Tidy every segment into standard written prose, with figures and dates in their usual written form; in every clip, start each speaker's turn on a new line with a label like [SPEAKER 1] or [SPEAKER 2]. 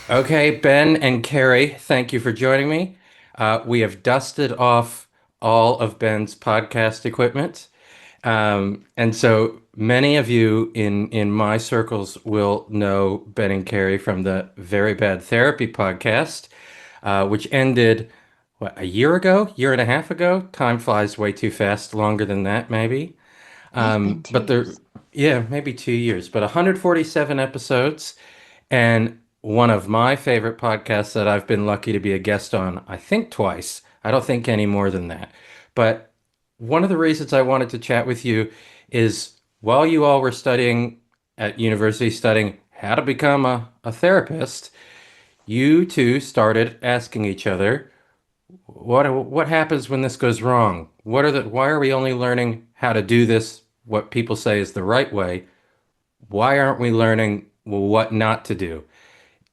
[SPEAKER 1] Okay, Ben and Carrie, thank you for joining me. We have dusted off all of Ben's podcast equipment. And so many of you in my circles will know Ben and Carrie from the Very Bad Therapy podcast, which ended, what, a year ago, year and a half ago? Time flies way too fast, longer than that, maybe.
[SPEAKER 2] Might have been two
[SPEAKER 1] But there,
[SPEAKER 2] years.
[SPEAKER 1] yeah, maybe 2 years, but 147 episodes. And one of my favorite podcasts that I've been lucky to be a guest on, I think twice. I don't think any more than that. But one of the reasons I wanted to chat with you is while you all were studying at university, studying how to become a therapist, you two started asking each other, what happens when this goes wrong? Why are we only learning how to do this, what people say is the right way? Why aren't we learning what not to do?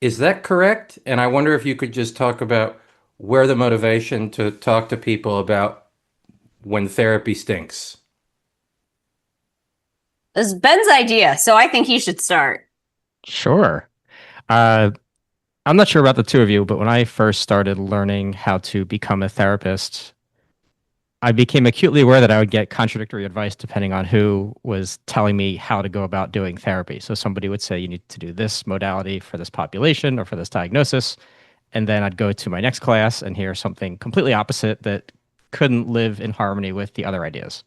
[SPEAKER 1] Is that correct? And I wonder if you could just talk about where the motivation to talk to people about when therapy stinks.
[SPEAKER 2] This is Ben's idea, so I think he should start.
[SPEAKER 3] Sure. Uh, I'm not sure about the two of you, but when I first started learning how to become a therapist, I became acutely aware that I would get contradictory advice depending on who was telling me how to go about doing therapy. So somebody would say, you need to do this modality for this population or for this diagnosis. And then I'd go to my next class and hear something completely opposite that couldn't live in harmony with the other ideas.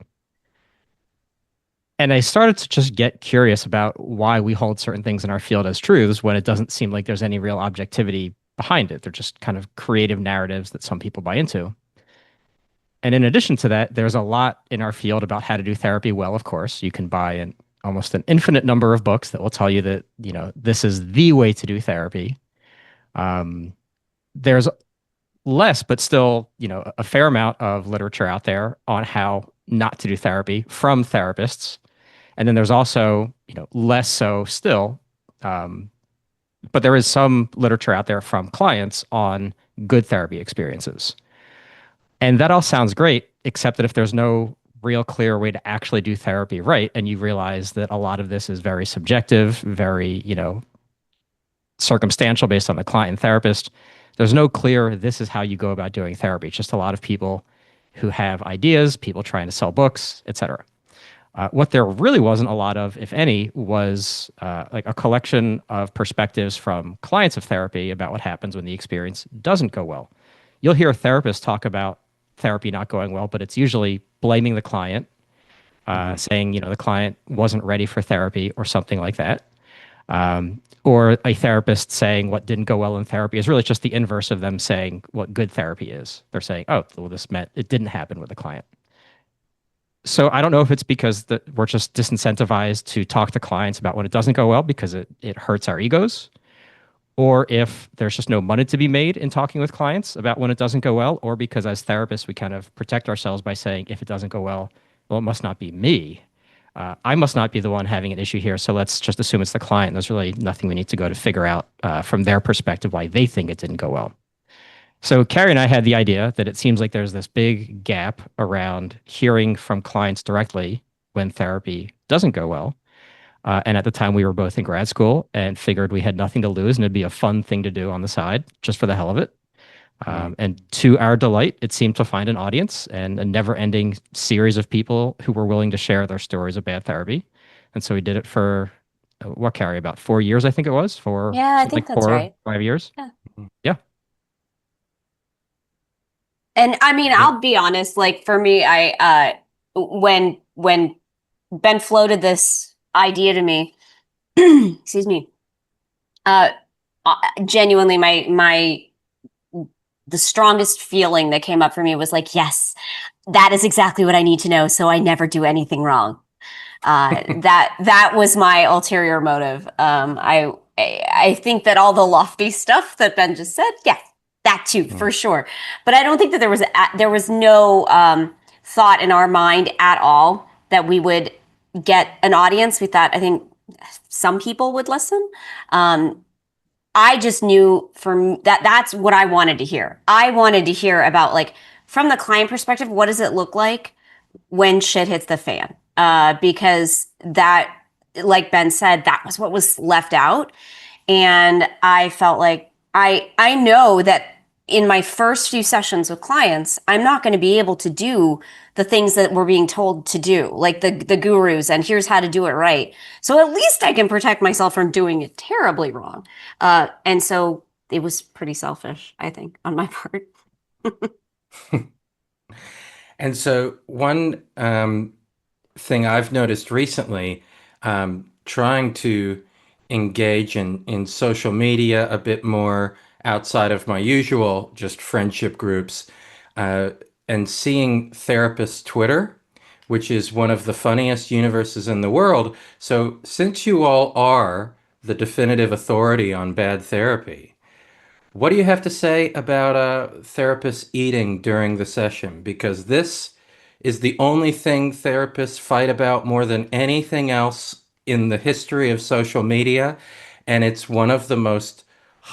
[SPEAKER 3] And I started to just get curious about why we hold certain things in our field as truths when it doesn't seem like there's any real objectivity behind it. They're just kind of creative narratives that some people buy into. And in addition to that, there's a lot in our field about how to do therapy well, of course. You can buy almost an infinite number of books that will tell you that, this is the way to do therapy. There's less, but still, a fair amount of literature out there on how not to do therapy from therapists. And then there's also, less so still, um, but there is some literature out there from clients on good therapy experiences. And that all sounds great, except that if there's no real clear way to actually do therapy right, and you realize that a lot of this is very subjective, very, circumstantial based on the client and therapist, there's no clear, this is how you go about doing therapy. It's just a lot of people who have ideas, people trying to sell books, etc. What there really wasn't a lot of, if any, was like a collection of perspectives from clients of therapy about what happens when the experience doesn't go well. You'll hear therapists talk about therapy not going well, but it's usually blaming the client,
[SPEAKER 1] Mhm.
[SPEAKER 3] saying, the client wasn't ready for therapy or something like that. Or a therapist saying what didn't go well in therapy is really just the inverse of them saying what good therapy is. They're saying, oh, well, this meant it didn't happen with the client. So I don't know if it's because we're just disincentivized to talk to clients about when it doesn't go well because it hurts our egos, or if there's just no money to be made in talking with clients about when it doesn't go well, or because as therapists we kind of protect ourselves by saying if it doesn't go well, well, it must not be me. I must not be the one having an issue here, so let's just assume it's the client. There's really nothing we need to go to figure out from their perspective why they think it didn't go well. So Carrie and I had the idea that it seems like there's this big gap around hearing from clients directly when therapy doesn't go well. And at the time, we were both in grad school and figured we had nothing to lose and it'd be a fun thing to do on the side just for the hell of it.
[SPEAKER 1] Mhm.
[SPEAKER 3] And to our delight, it seemed to find an audience and a never ending series of people who were willing to share their stories of bad therapy. And so we did it for what, Carrie, about 4 years, I think it was, for
[SPEAKER 2] Yeah, I
[SPEAKER 3] something
[SPEAKER 2] think
[SPEAKER 3] like
[SPEAKER 2] that's
[SPEAKER 3] four,
[SPEAKER 2] right.
[SPEAKER 3] 5 years.
[SPEAKER 2] Yeah.
[SPEAKER 3] Yeah.
[SPEAKER 2] And I mean,
[SPEAKER 1] Yeah.
[SPEAKER 2] I'll be honest, like for me, when Ben floated this idea to me, excuse me, uh, genuinely my the strongest feeling that came up for me was like, yes, that is exactly what I need to know, so I never do anything wrong. That was my ulterior motive. I think that all the lofty stuff that Ben just said, yeah, that too for
[SPEAKER 1] Mhm.
[SPEAKER 2] sure. But I don't think that there was no thought in our mind at all that we would get an audience. We thought I think some people would listen. Um, I just knew from that's what I wanted to hear. I wanted to hear about like from the client perspective, what does it look like when shit hits the fan? Because that, like Ben said, that was what was left out. And I felt like I know that in my first few sessions with clients, I'm not going to be able to do the things that we're being told to do, like the gurus, and here's how to do it right. So at least I can protect myself from doing it terribly wrong. And so it was pretty selfish, I think, on my part.
[SPEAKER 1] And so one thing I've noticed recently, trying to engage in social media a bit more outside of my usual just friendship groups, uh, and seeing therapists' Twitter, which is one of the funniest universes in the world. So since you all are the definitive authority on bad therapy, what do you have to say about therapists eating during the session? Because this is the only thing therapists fight about more than anything else in the history of social media. And it's one of the most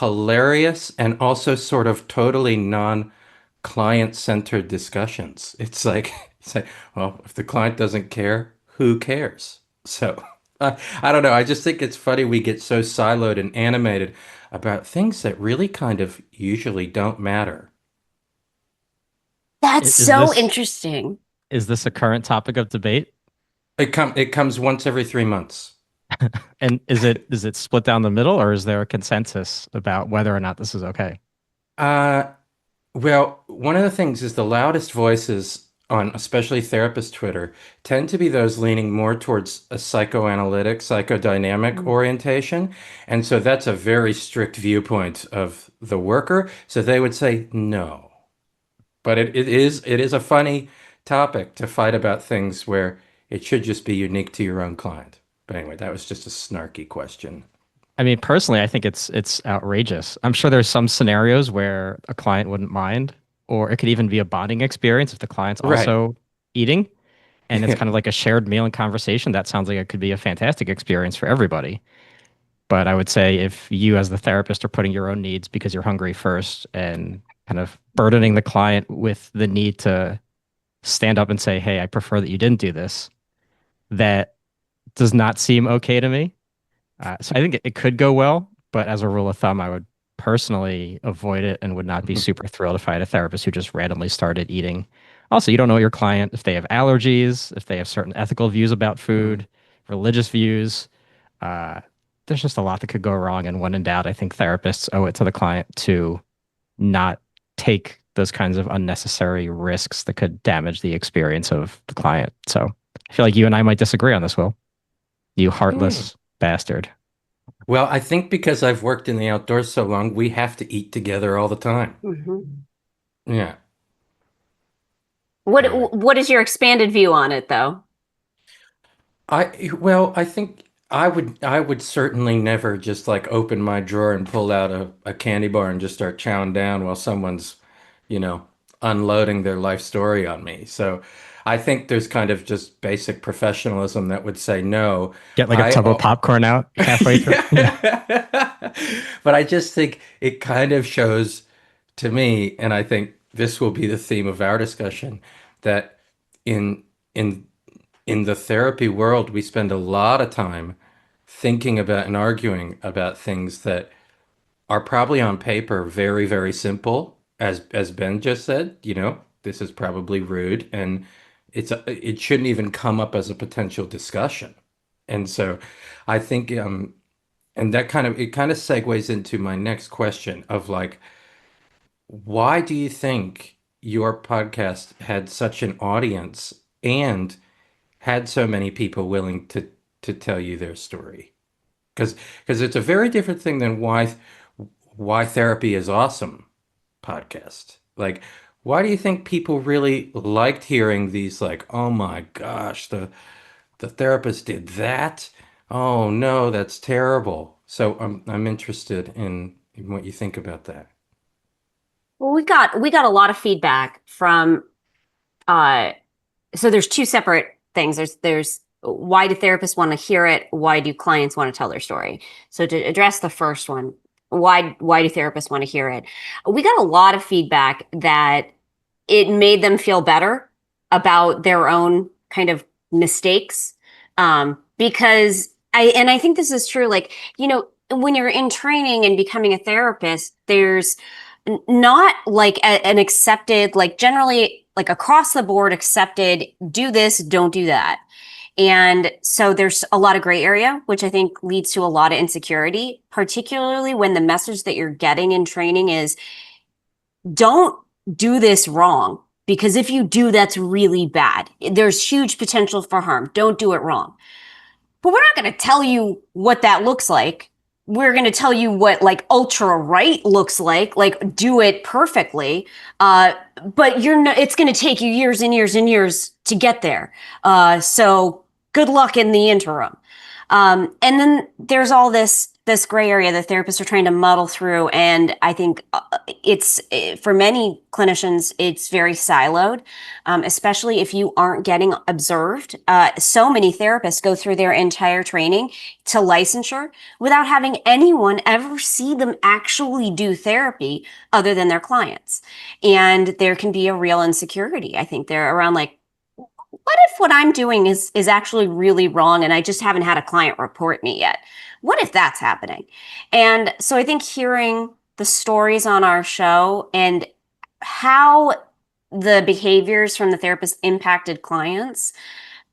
[SPEAKER 1] hilarious and also sort of totally non-client-centered discussions. It's like, well, if the client doesn't care, who cares? So I don't know. I just think it's funny we get so siloed and animated about things that really kind of usually don't matter.
[SPEAKER 2] That's
[SPEAKER 3] Is
[SPEAKER 2] so
[SPEAKER 3] this
[SPEAKER 2] interesting.
[SPEAKER 3] is this a current topic of debate?
[SPEAKER 1] It comes once every 3 months.
[SPEAKER 3] And is it split down the middle, or is there a consensus about whether or not this is okay?
[SPEAKER 1] Uh, well, one of the things is the loudest voices on especially therapist Twitter tend to be those leaning more towards a psychoanalytic, psychodynamic
[SPEAKER 2] Mm.
[SPEAKER 1] orientation. And so that's a very strict viewpoint of the worker. So they would say no. But it is a funny topic to fight about things where it should just be unique to your own client. But anyway, that was just a snarky question.
[SPEAKER 3] I mean, personally, I think it's outrageous. I'm sure there's some scenarios where a client wouldn't mind, or it could even be a bonding experience if the client's
[SPEAKER 1] Right.
[SPEAKER 3] also eating, and it's
[SPEAKER 1] Yeah.
[SPEAKER 3] kind of like a shared meal and conversation. That sounds like it could be a fantastic experience for everybody. But I would say if you, as the therapist, are putting your own needs because you're hungry first and kind of burdening the client with the need to stand up and say, "Hey, I prefer that you didn't do this," that does not seem okay to me. So I think it could go well, but as a rule of thumb, I would personally avoid it and would not be super thrilled if I had a therapist who just randomly started eating. Also, you don't know your client, if they have allergies, if they have certain ethical views about food, religious views. Uh, there's just a lot that could go wrong. And when in doubt, I think therapists owe it to the client to not take those kinds of unnecessary risks that could damage the experience of the client. So I feel like you and I might disagree on this, Will. You
[SPEAKER 1] Hmm.
[SPEAKER 3] heartless bastard.
[SPEAKER 1] Well, I think because I've worked in the outdoors so long, we have to eat together all the time.
[SPEAKER 2] Mhm.
[SPEAKER 1] Yeah. Anyway.
[SPEAKER 2] What is your expanded view on it, though?
[SPEAKER 1] I think I would certainly never just like open my drawer and pull out a candy bar and just start chowing down while someone's, you know, unloading their life story on me. So I think there's kind of just basic professionalism that would say no.
[SPEAKER 3] Get like a
[SPEAKER 1] I
[SPEAKER 3] tub of popcorn out halfway through. Yeah.
[SPEAKER 1] But I just think it kind of shows to me, and I think this will be the theme of our discussion, that in in in the therapy world, we spend a lot of time thinking about and arguing about things that are probably on paper very, very simple, as Ben just said, this is probably rude and it shouldn't even come up as a potential discussion. And so I think and that kind of segues into my next question of like, why do you think your podcast had such an audience and had so many people willing to tell you their story? Because it's a very different thing than why therapy is awesome podcast. Like, why do you think people really liked hearing these like, oh my gosh, the therapist did that? Oh no, that's terrible. So I'm interested in what you think about that.
[SPEAKER 2] Well, we got a lot of feedback from uh so there's two separate things. There's why do therapists want to hear it? Why do clients want to tell their story? So to address the first one, why do therapists want to hear it? We got a lot of feedback that it made them feel better about their own kind of mistakes. Because I think this is true. Like, when you're in training and becoming a therapist, there's not like an accepted, like generally like across the board accepted, do this, don't do that. And so there's a lot of gray area, which I think leads to a lot of insecurity, particularly when the message that you're getting in training is don't do this wrong. Because if you do, that's really bad. There's huge potential for harm. Don't do it wrong. But we're not going to tell you what that looks like. We're going to tell you what like ultra right looks like do it perfectly. But you're not, it's going to take you years and years and years to get there. So good luck in the interim. And then there's all this gray area that therapists are trying to muddle through, and I think it's for many clinicians it's very siloed, especially if you aren't getting observed. So many therapists go through their entire training to licensure without having anyone ever see them actually do therapy other than their clients, and there can be a real insecurity. I think they're around like, what if what I'm doing is actually really wrong and I just haven't had a client report me yet? What if that's happening? And so I think hearing the stories on our show and how the behaviors from the therapist impacted clients,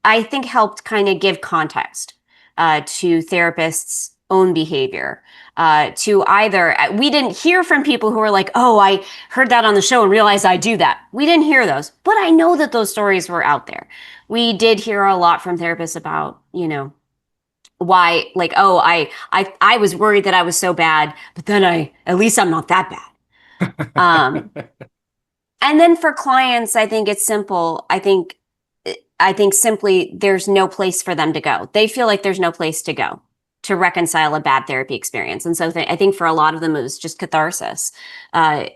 [SPEAKER 2] I think helped kind of give context to therapists' own behavior. To either, we didn't hear from people who were like, oh, I heard that on the show and realized I do that. We didn't hear those, but I know that those stories were out there. We did hear a lot from therapists about, why, like, oh, I was worried that I was so bad, but then at least I'm not that bad. And then for clients, I think it's simple. I think simply there's no place for them to go. They feel like there's no place to go to reconcile a bad therapy experience. And so I think for a lot of them, it was just catharsis. So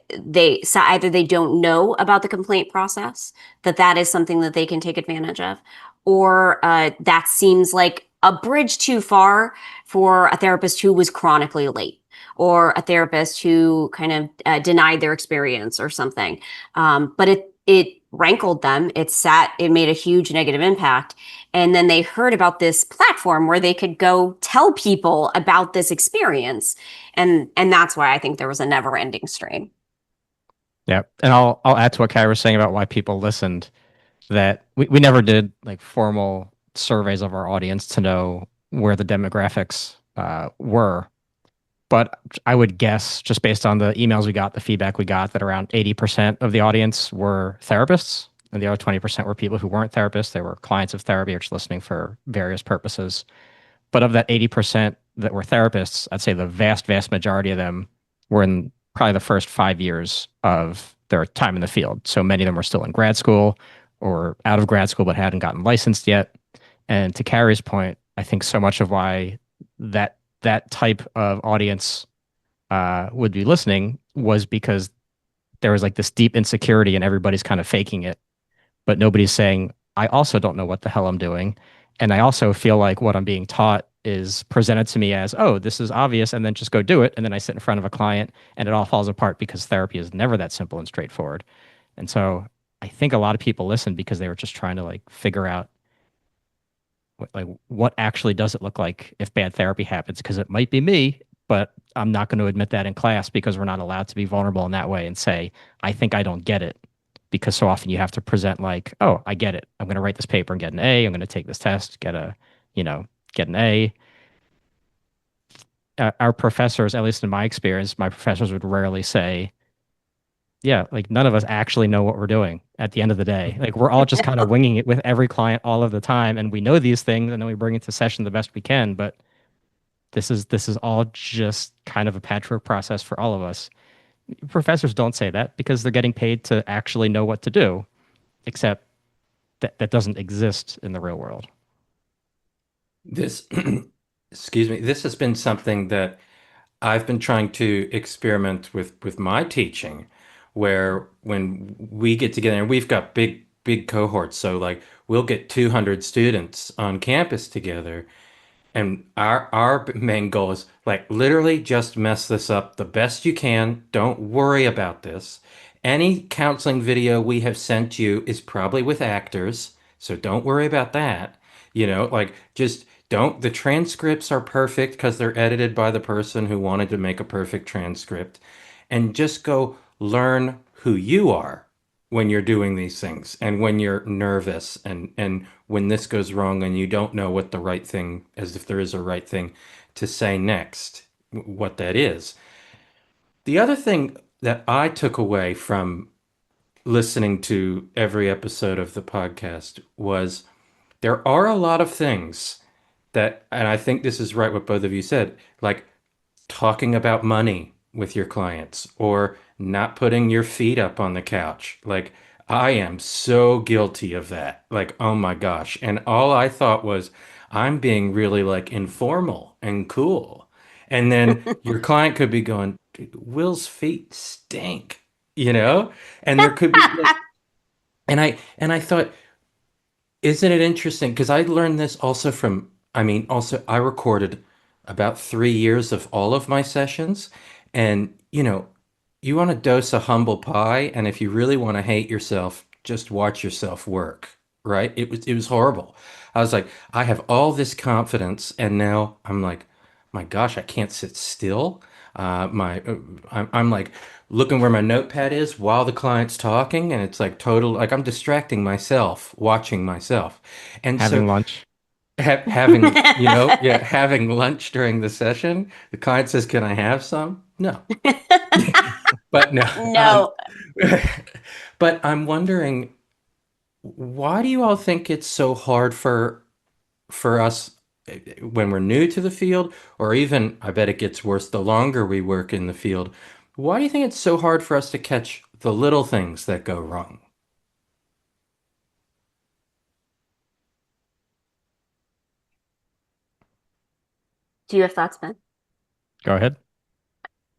[SPEAKER 2] either they don't know about the complaint process, that is something that they can take advantage of, or that seems like a bridge too far for a therapist who was chronically late, or a therapist who kind of denied their experience or something. But it rankled them. It made a huge negative impact. And then they heard about this platform where they could go tell people about this experience. And that's why I think there was a never ending stream.
[SPEAKER 3] Yeah. And I'll add to what Carrie was saying about why people listened, that we never did like formal surveys of our audience to know where the demographics were. But I would guess, just based on the emails we got, the feedback we got, that around 80% of the audience were therapists, and the other 20% were people who weren't therapists. They were clients of therapy or just listening for various purposes. But of that 80% that were therapists, I'd say the vast, vast majority of them were in probably the first 5 years of their time in the field. So many of them were still in grad school or out of grad school but hadn't gotten licensed yet. And to Carrie's point, I think so much of why that type of audience would be listening was because there was like this deep insecurity and everybody's kind of faking it, but nobody's saying, I also don't know what the hell I'm doing. And I also feel like what I'm being taught is presented to me as, oh, this is obvious, and then just go do it. And then I sit in front of a client and it all falls apart because therapy is never that simple and straightforward. And so I think a lot of people listened because they were just trying to like figure out what actually does it look like if bad therapy happens, because it might be me, but I'm not going to admit that in class because we're not allowed to be vulnerable in that way and say, I think I don't get it. Because so often you have to present like, oh, I get it. I'm going to write this paper and get an A. I'm going to take this test, get an A. Our professors, at least in my experience, my professors would rarely say, yeah, like none of us actually know what we're doing at the end of the day. Like we're all just kind of winging it with every client all of the time. And we know these things and then we bring it to session the best we can. But this is all just kind of a patchwork process for all of us. Professors don't say that because they're getting paid to actually know what to do, except that doesn't exist in the real world.
[SPEAKER 1] This, excuse me, this has been something that I've been trying to experiment with my teaching, where when we get together and we've got big cohorts, so like we'll get 200 students on campus together, and our main goal is like literally just mess this up the best you can. Don't worry about this. Any counseling video we have sent you is probably with actors, so don't worry about that. Like just don't, the transcripts are perfect because they're edited by the person who wanted to make a perfect transcript. And just go learn who you are when you're doing these things and when you're nervous and when this goes wrong and you don't know what the right thing, as if there is a right thing to say next, what that is. The other thing that I took away from listening to every episode of the podcast was there are a lot of things that, and I think this is right what both of you said, like talking about money with your clients or not putting your feet up on the couch. Like, I am so guilty of that. Like, oh my gosh. And all I thought was, I'm being really like informal and cool. And then your client could be going, "Dude, Will's feet stink, you know? And there could be like, and I thought, isn't it interesting? Because I learned this also from, I mean, also I recorded about 3 years of all of my sessions. And, you want to dose a humble pie, and if you really want to hate yourself, just watch yourself work, right? It was horrible. I was like, I have all this confidence, and now I'm like, my gosh, I can't sit still. I'm like looking where my notepad is while the client's talking, and it's like total, like I'm distracting myself, watching myself. And so
[SPEAKER 3] Having lunch.
[SPEAKER 1] yeah, having lunch during the session, the client says, "Can I have some?" No, but no.
[SPEAKER 2] No.
[SPEAKER 1] But I'm wondering, why do you all think it's so hard for us when we're new to the field, or even I bet it gets worse the longer we work in the field. Why do you think it's so hard for us to catch the little things that go wrong?
[SPEAKER 2] Do you have thoughts, Ben?
[SPEAKER 3] Go ahead.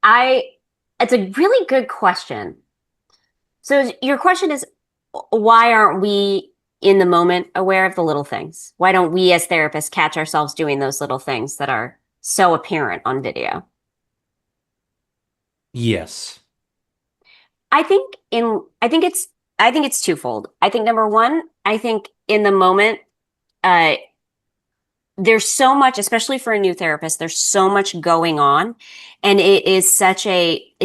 [SPEAKER 2] I It's a really good question. So your question is, why aren't we in the moment aware of the little things? Why don't we as therapists catch ourselves doing those little things that are so apparent on video?
[SPEAKER 1] Yes.
[SPEAKER 2] I think it's twofold. I think number one, I think in the moment, uh, there's so much, especially for a new therapist, there's so much going on. And it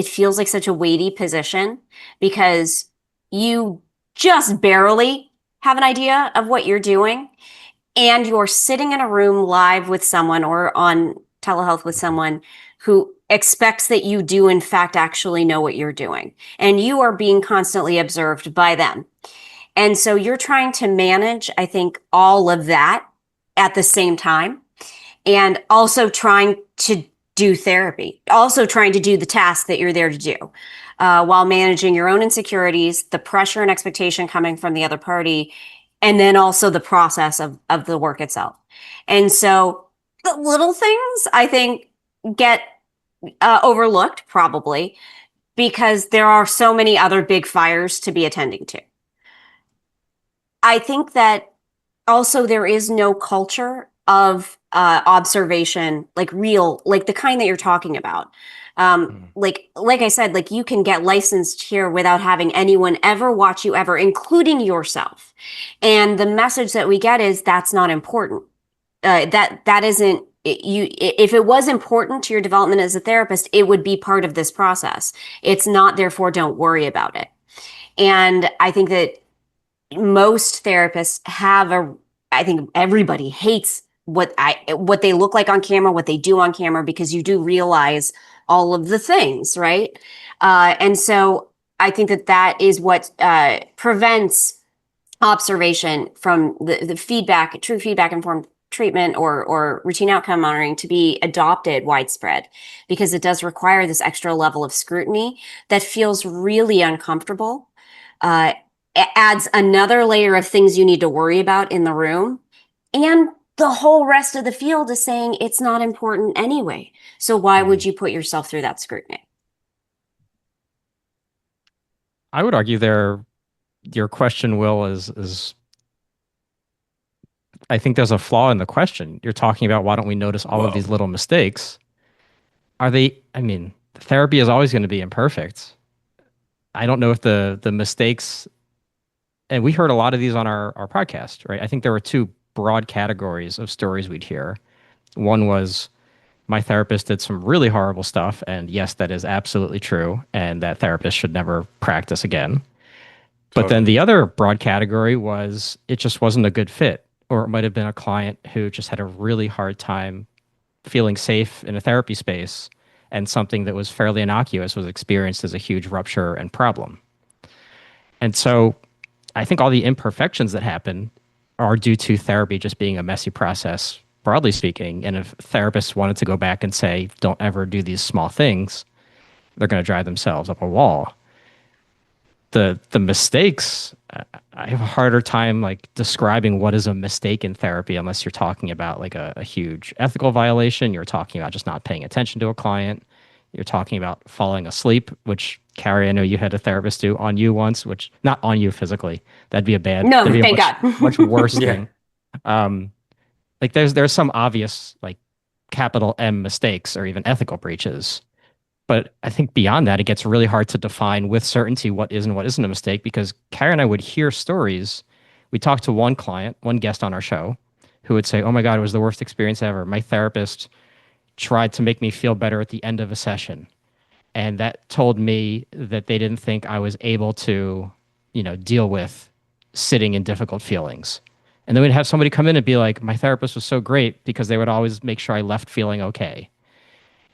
[SPEAKER 2] feels like such a weighty position because you just barely have an idea of what you're doing. And you're sitting in a room live with someone or on telehealth with someone who expects that you do, in fact, actually know what you're doing. And you are being constantly observed by them. And so you're trying to manage, I think, all of that at the same time and also trying to do therapy, also trying to do the task that you're there to do, while managing your own insecurities, the pressure and expectation coming from the other party, and then also the process of the work itself. And so the little things, I think, get overlooked probably because there are so many other big fires to be attending to. I think that also there is no culture of observation, like real, like the kind that you're talking about. Like I said, like you can get licensed here without having anyone ever watch you ever, including yourself. And the message that we get is that's not important. That isn't you. If it was important to your development as a therapist, it would be part of this process. It's not, therefore, don't worry about it. And I think that most therapists have I think everybody hates what they look like on camera, what they do on camera, because you do realize all of the things, right? And so I think that is what prevents observation from the feedback, true feedback informed treatment or routine outcome monitoring to be adopted widespread, because it does require this extra level of scrutiny that feels really uncomfortable. It adds another layer of things you need to worry about in the room. And the whole rest of the field is saying it's not important anyway. So why would you put yourself through that scrutiny?
[SPEAKER 3] I would argue your question, Will, is I think there's a flaw in the question. You're talking about why don't we notice all of
[SPEAKER 1] Whoa.
[SPEAKER 3] these little mistakes? Are they, I mean, therapy is always going to be imperfect. I don't know if the mistakes, and we heard a lot of these on our podcast, right? I think there were two broad categories of stories we'd hear. One was, my therapist did some really horrible stuff, and yes, that is absolutely true, and that therapist should never practice again. But then
[SPEAKER 1] Totally.
[SPEAKER 3] the other broad category was, it just wasn't a good fit, or it might have been a client who just had a really hard time feeling safe in a therapy space, and something that was fairly innocuous was experienced as a huge rupture and problem. And so I think all the imperfections that happen are due to therapy just being a messy process, broadly speaking. And if therapists wanted to go back and say, don't ever do these small things, they're going to drive themselves up a wall. The mistakes, I have a harder time like describing what is a mistake in therapy, unless you're talking about like a huge ethical violation. You're talking about just not paying attention to a client. You're talking about falling asleep, which, Carrie, I know you had a therapist do on you once, which, not on you physically. That'd be
[SPEAKER 2] No,
[SPEAKER 3] that'd be a
[SPEAKER 2] thank
[SPEAKER 3] much,
[SPEAKER 2] God.
[SPEAKER 3] much worse
[SPEAKER 1] Yeah.
[SPEAKER 3] thing. Um, like there's some obvious like capital M mistakes or even ethical breaches. But I think beyond that, it gets really hard to define with certainty what is and what isn't a mistake, because Carrie and I would hear stories. We talked to one client, one guest on our show, who would say, "Oh my God, it was the worst experience ever. My therapist tried to make me feel better at the end of a session. And that told me that they didn't think I was able to, deal with sitting in difficult feelings." And then we'd have somebody come in and be like, "My therapist was so great," because they would always make sure I left feeling okay.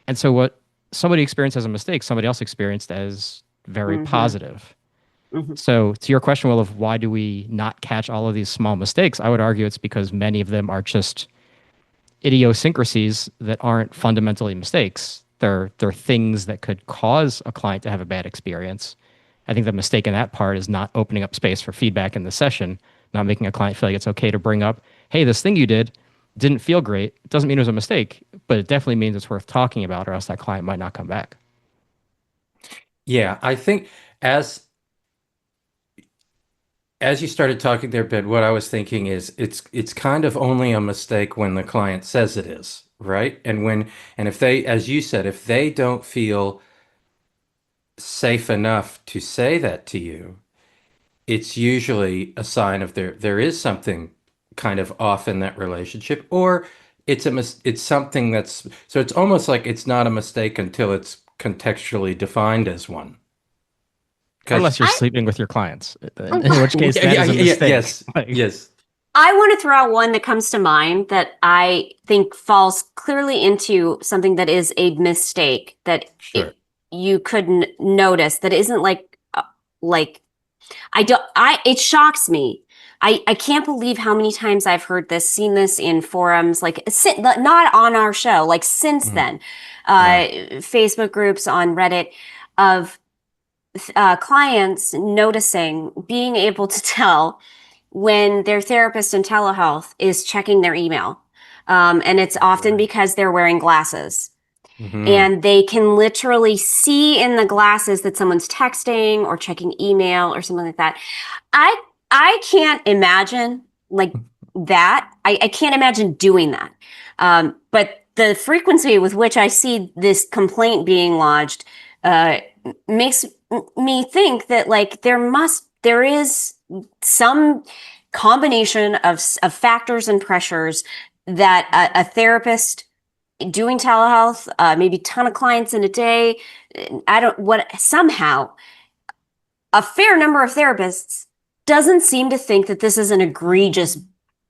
[SPEAKER 3] And so what somebody experienced as a mistake, somebody else experienced as very
[SPEAKER 2] Hmm.
[SPEAKER 3] positive.
[SPEAKER 2] Hmm.
[SPEAKER 3] So to your question, Will, of why do we not catch all of these small mistakes? I would argue it's because many of them are just idiosyncrasies that aren't fundamentally mistakes. They're things that could cause a client to have a bad experience. I think the mistake in that part is not opening up space for feedback in the session, not making a client feel like it's okay to bring up, "Hey, this thing you did didn't feel great." It doesn't mean it was a mistake, but it definitely means it's worth talking about, or else that client might not come back.
[SPEAKER 1] Yeah, I think as as you started talking there, Ben, what I was thinking is it's kind of only a mistake when the client says it is, right? And if they, as you said, if they don't feel safe enough to say that to you, it's usually a sign of there is something kind of off in that relationship, or it's something that's so it's almost like it's not a mistake until it's contextually defined as one. Because
[SPEAKER 3] Unless you're sleeping with your clients, in which
[SPEAKER 2] I
[SPEAKER 3] case that is a mistake.
[SPEAKER 1] yes,
[SPEAKER 3] Like,
[SPEAKER 1] yes,
[SPEAKER 2] want to throw out one that comes to mind that I think falls clearly into something that is a mistake that
[SPEAKER 1] sure.
[SPEAKER 2] you could notice that isn't like I don't I it shocks me. I can't believe how many times I've heard this, seen this in forums, like not on our show, like since
[SPEAKER 1] Mhm.
[SPEAKER 2] then,
[SPEAKER 1] Wow.
[SPEAKER 2] Facebook groups on Reddit of clients noticing, being able to tell when their therapist in telehealth is checking their email. And it's often
[SPEAKER 1] Right.
[SPEAKER 2] because they're wearing glasses.
[SPEAKER 1] Hmm.
[SPEAKER 2] And they can literally see in the glasses that someone's texting or checking email or something like that. I I can't imagine like that. I can't imagine doing that. But the frequency with which I see this complaint being lodged uh, makes me think that like there is some combination of factors and pressures that a therapist doing telehealth, maybe a ton of clients in a day. I don't what somehow a fair number of therapists doesn't seem to think that this is an egregious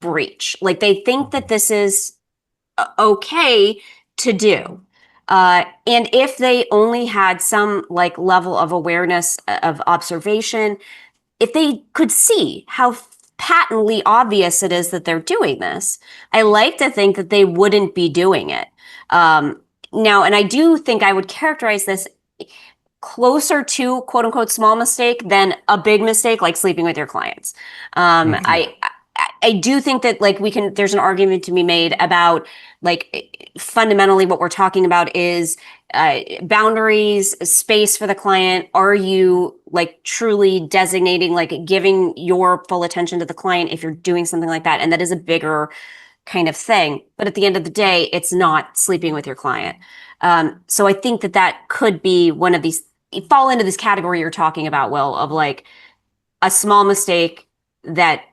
[SPEAKER 2] breach. Like they think that this is okay to do. And if they only had some like level of awareness of observation, if they could see how patently obvious it is that they're doing this, I like to think that they wouldn't be doing it. Now, and I do think I would characterize this closer to quote unquote small mistake than a big mistake like sleeping with your clients.
[SPEAKER 1] Yeah.
[SPEAKER 2] I do think that like there's an argument to be made about like fundamentally what we're talking about is boundaries, space for the client. Are you like truly designating, like giving your full attention to the client if you're doing something like that? And that is a bigger kind of thing. But at the end of the day, it's not sleeping with your client. So I think that that could be one of these fall into this category you're talking about, Will, of like a small mistake that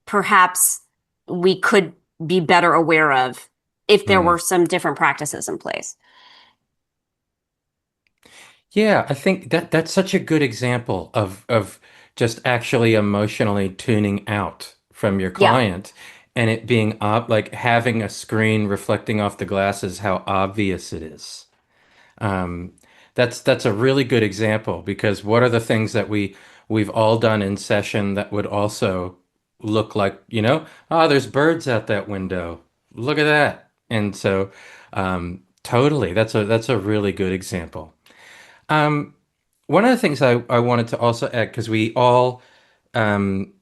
[SPEAKER 2] perhaps we could be better aware of if there
[SPEAKER 1] Hmm.
[SPEAKER 2] were some different practices in place.
[SPEAKER 1] Yeah, I think that that's such a good example of just actually emotionally tuning out from your
[SPEAKER 2] Yeah.
[SPEAKER 1] client and it being like having a screen reflecting off the glasses, how obvious it is. Um, that's a really good example because what are the things that we've all done in session that would also look like, there's birds out that window. Look at that. And so, totally, that's a really good example. Um, One of the things I wanted to also add, because we all um,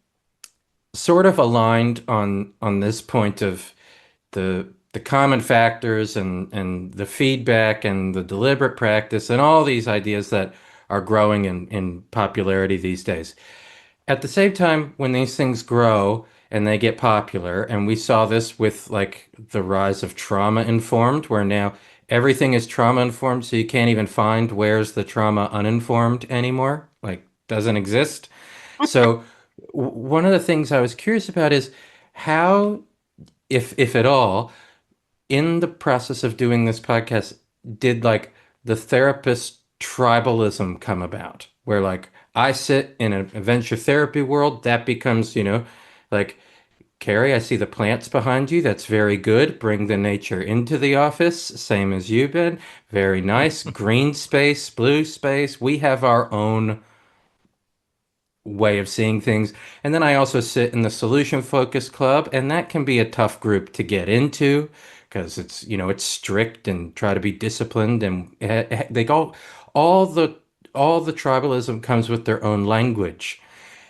[SPEAKER 1] sort of aligned on this point of the common factors and the feedback and the deliberate practice and all these ideas that are growing in popularity these days. At the same time, when these things grow and they get popular, and we saw this with like the rise of trauma informed, where now everything is trauma informed, so you can't even find where's the trauma uninformed anymore, like doesn't exist. So one of the things I was curious about is how, if at all, in the process of doing this podcast, did like the therapist tribalism come about? Where like I sit in a venture therapy world, that becomes, like, Carrie, I see the plants behind you. That's very good. Bring the nature into the office, same as you've been. Very nice. Green space, blue space. We have our own way of seeing things. And then I also sit in the solution focus club, and that can be a tough group to get into because it's strict and try to be disciplined and they go all the all the tribalism comes with their own language.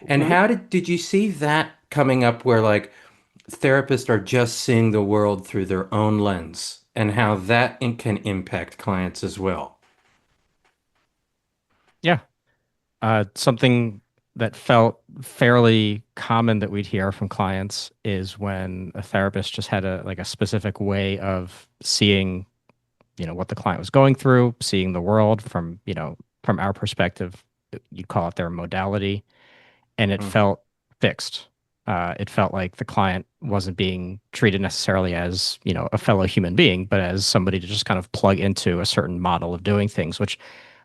[SPEAKER 1] And
[SPEAKER 2] Mhm.
[SPEAKER 1] how did you see that coming up where like therapists are just seeing the world through their own lens and how that can impact clients as well?
[SPEAKER 3] Yeah. Something that felt fairly common that we'd hear from clients is when a therapist just had a specific way of seeing, what the client was going through, seeing the world from our perspective. You'd call it their modality, and it
[SPEAKER 1] Hmm.
[SPEAKER 3] felt fixed. It felt like the client wasn't being treated necessarily as, a fellow human being, but as somebody to just kind of plug into a certain model of doing things, which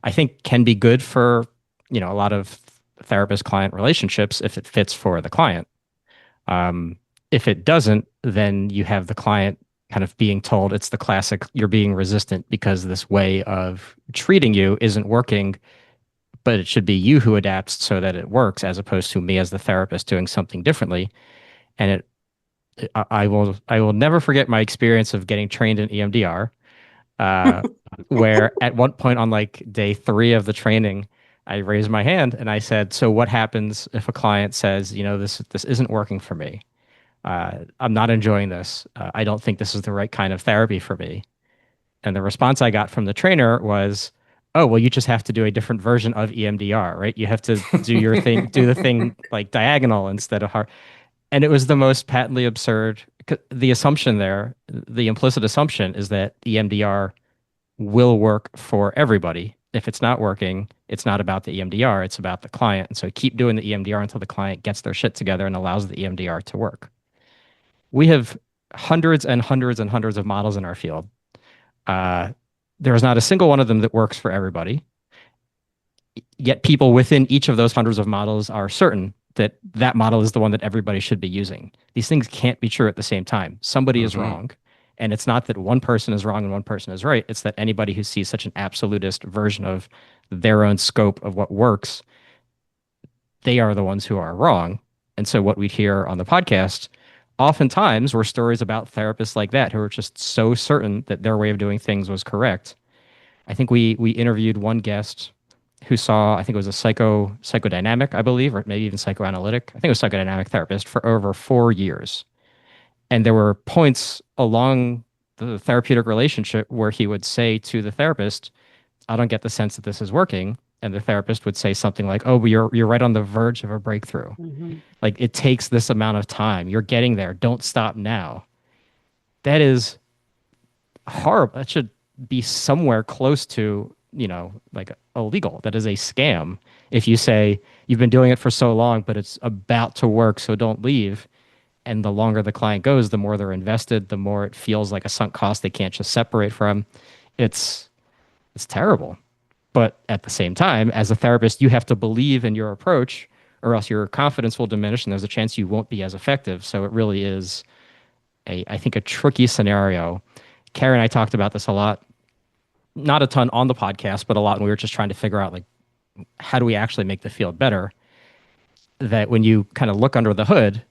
[SPEAKER 3] I think can be good for, a lot of therapist-client relationships if it fits for the client. Um, if it doesn't, then you have the client kind of being told it's the classic, you're being resistant because this way of treating you isn't working, but it should be you who adapts so that it works as opposed to me as the therapist doing something differently. And I will never forget my experience of getting trained in EMDR, uh, where at one point on like day 3 of the training, I raised my hand and I said, "So what happens if a client says, this isn't working for me? I'm not enjoying this. I don't think this is the right kind of therapy for me." And the response I got from the trainer was, "Oh, well, you just have to do a different version of EMDR, right? You have to do the thing like diagonal instead of hard." And it was the most patently absurd. The assumption there, the implicit assumption is that EMDR will work for everybody. If it's not working, it's not about the EMDR, it's about the client. And so keep doing the EMDR until the client gets their shit together and allows the EMDR to work. We have hundreds and hundreds and hundreds of models in our field. Uh, there is not a single one of them that works for everybody. Yet people within each of those hundreds of models are certain that that model is the one that everybody should be using. These things can't be true at the same time. Somebody is
[SPEAKER 1] Hmm.
[SPEAKER 3] wrong. And it's not that one person is wrong and one person is right. It's that anybody who sees such an absolutist version of their own scope of what works, they are the ones who are wrong. And so what we hear on the podcast oftentimes were stories about therapists like that who are just so certain that their way of doing things was correct. I think we interviewed one guest who saw, I think it was a psychodynamic, I believe, or maybe even psychoanalytic. I think it was psychodynamic therapist for over 4 years. And there were points along the therapeutic relationship where he would say to the therapist, "I don't get the sense that this is working." And the therapist would say something like, "Oh, but you're right on the verge of a breakthrough.
[SPEAKER 2] Mhm.
[SPEAKER 3] Like it takes this amount of time. You're getting there. Don't stop now." That is horrible. That should be somewhere close to, like illegal. That is a scam. If you say you've been doing it for so long, but it's about to work, so don't leave. And the longer the client goes, the more they're invested, the more it feels like a sunk cost they can't just separate from. It's it's terrible. But at the same time, as a therapist, you have to believe in your approach, or else your confidence will diminish and there's a chance you won't be as effective. So it really is I think, a tricky scenario. Carrie and I talked about this a lot, not a ton on the podcast, but a lot when we were just trying to figure out, like, how do we actually make the field better? That when you kind of look under the hood,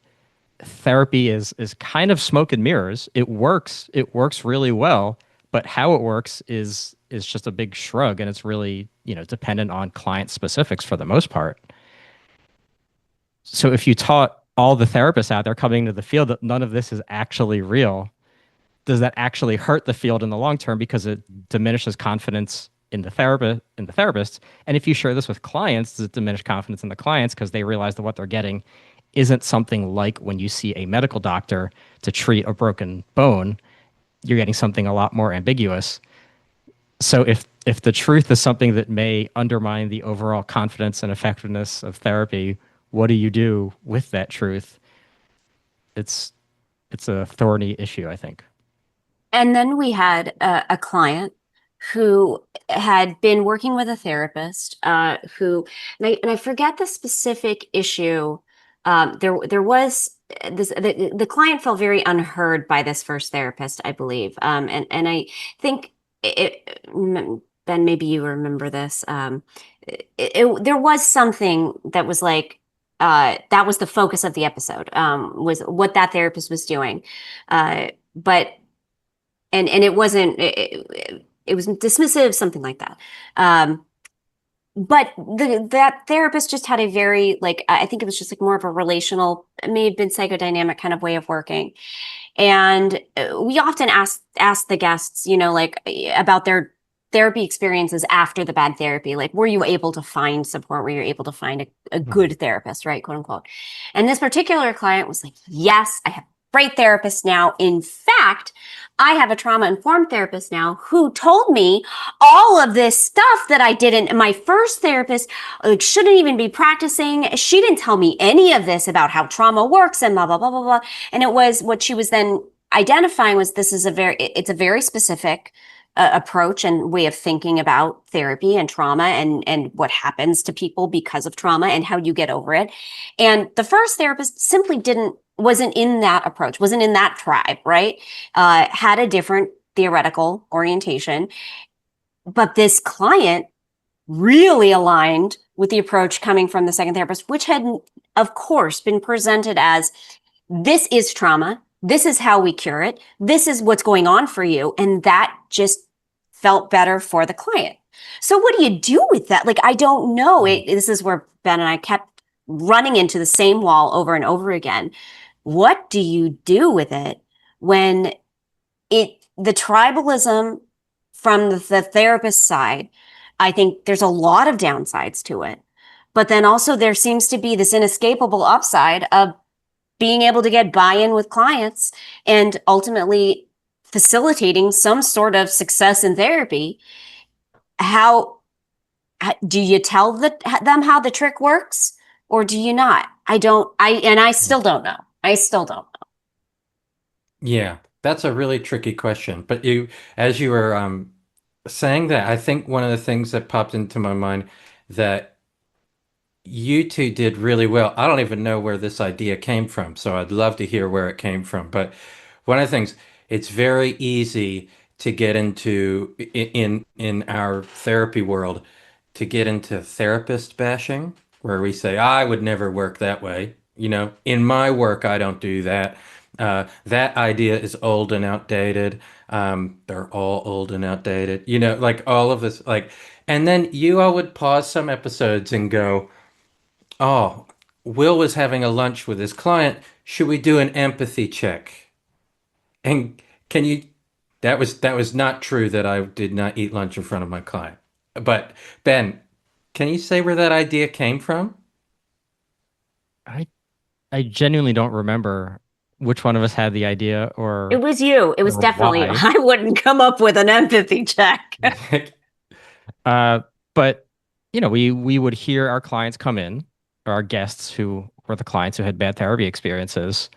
[SPEAKER 3] therapy is kind of smoke and mirrors. It works. It works really well, but how it works is just a big shrug, and it's really, dependent on client specifics for the most part. So if you taught all the therapists out there coming to the field that none of this is actually real, does that actually hurt the field in the long term because it diminishes confidence in the therapists? And if you share this with clients, does it diminish confidence in the clients because they realize that what they're getting isn't something like when you see a medical doctor to treat a broken bone? You're getting something a lot more ambiguous. So if the truth is something that may undermine the overall confidence and effectiveness of therapy, what do you do with that truth? It's it's a thorny issue, I think.
[SPEAKER 2] And then we had a client who had been working with a therapist who, and I forget the specific issue. There was this, the client felt very unheard by this first therapist, I believe. And I think Ben, maybe you remember this. There was something that was like, that was the focus of the episode, was what that therapist was doing. But and it wasn't it was dismissive, something like that. But that therapist just had a very, like, I think it was just like more of a relational, it may have been psychodynamic kind of way of working. And we often ask the guests, like, about their therapy experiences after the bad therapy. Like, were you able to find support? Were you able to find a good therapist, right? Quote unquote. And this particular client was like, yes, I have a great therapist now. In fact, I have a trauma-informed therapist now who told me all of this stuff that I didn't. My first therapist, like, shouldn't even be practicing. She didn't tell me any of this about how trauma works and blah, blah, blah, blah, blah. And it was what she was then identifying was it's a very specific approach and way of thinking about therapy and trauma and what happens to people because of trauma and how you get over it. And the first therapist simply wasn't in that approach, wasn't in that tribe, right? Had a different theoretical orientation. But this client really aligned with the approach coming from the second therapist, which had, of course, been presented as, this is trauma. This is how we cure it. This is what's going on for you. And that just felt better for the client. So what do you do with that? Like, I don't know. This is where Ben and I kept running into the same wall over and over again. What do you do with it when the tribalism from the therapist side? I think there's a lot of downsides to it, but then also there seems to be this inescapable upside of being able to get buy-in with clients and ultimately facilitating some sort of success in therapy. How do you tell them how the trick works, or do you not? I still don't know. I still don't know.
[SPEAKER 1] Yeah, that's a really tricky question. But as you were saying that, I think one of the things that popped into my mind that you two did really well. I don't even know where this idea came from, so I'd love to hear where it came from. But one of the things, it's very easy to get into in our therapy world to get into therapist bashing, where we say, I would never work that way. In my work, I don't do that. That idea is old and outdated. They're all old and outdated. Like all of this, like, and then you all would pause some episodes and go, oh, Will was having a lunch with his client. Should we do an empathy check? And can you, that was not true that I did not eat lunch in front of my client. But Ben, can you say where that idea came from?
[SPEAKER 3] I I genuinely don't remember which one of us had the idea
[SPEAKER 2] It was you. It was
[SPEAKER 3] or
[SPEAKER 2] definitely you.
[SPEAKER 3] why.
[SPEAKER 2] I wouldn't come up with an empathy check.
[SPEAKER 3] Uh, but we would hear our clients come in, or our guests who were the clients who had bad therapy experiences,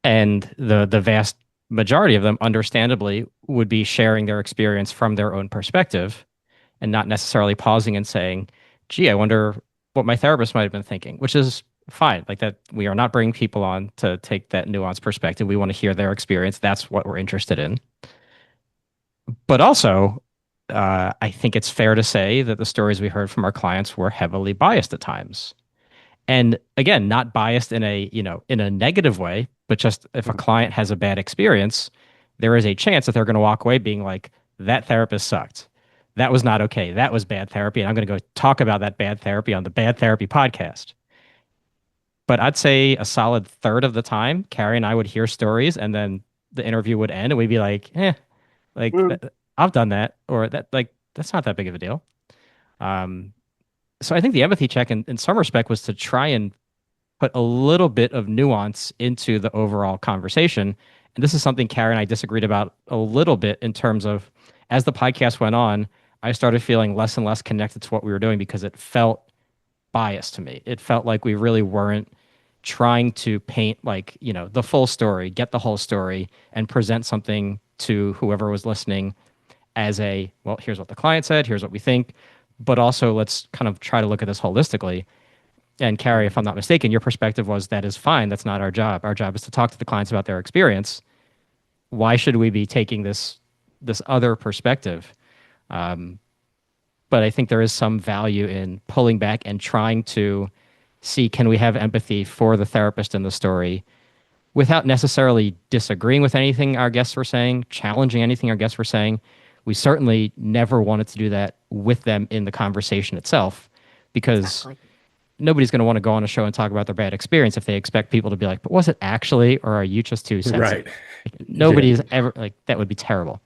[SPEAKER 3] And the vast majority of them, understandably, would be sharing their experience from their own perspective and not necessarily pausing and saying, gee, I wonder what my therapist might have been thinking, which is fine. Like that, we are not bringing people on to take that nuanced perspective. We want to hear their experience. That's what we're interested in. But also, I think it's fair to say that the stories we heard from our clients were heavily biased at times. And again, not biased in a, in a negative way, but just if a client has a bad experience, there is a chance that they're going to walk away being like, that therapist sucked. That was not okay. That was bad therapy. And I'm going to go talk about that bad therapy on the Bad Therapy podcast. But I'd say a solid third of the time, Carrie and I would hear stories and then the interview would end and we'd be like, like I've done that, or that, like, that's not that big of a deal. Um, so I think the empathy check in some respect was to try and put a little bit of nuance into the overall conversation. And this is something Carrie and I disagreed about a little bit in terms of as the podcast went on, I started feeling less and less connected to what we were doing because it felt biased to me. It felt like we really weren't trying to paint like, the full story, get the whole story and present something to whoever was listening as a, well, here's what the client said, here's what we think, but also let's kind of try to look at this holistically. And Carrie, if I'm not mistaken, your perspective was that is fine. That's not our job. Our job is to talk to the clients about their experience. Why should we be taking this other perspective? But I think there is some value in pulling back and trying to see, can we have empathy for the therapist in the story without necessarily disagreeing with anything our guests were saying, challenging anything our guests were saying. We certainly never wanted to do that with them in the conversation itself because
[SPEAKER 2] Exactly.
[SPEAKER 3] nobody's going to want to go on a show and talk about their bad experience if they expect people to be like, but was it actually, or are you just too sensitive?
[SPEAKER 1] Right.
[SPEAKER 3] Like, nobody's ever like, that would be terrible.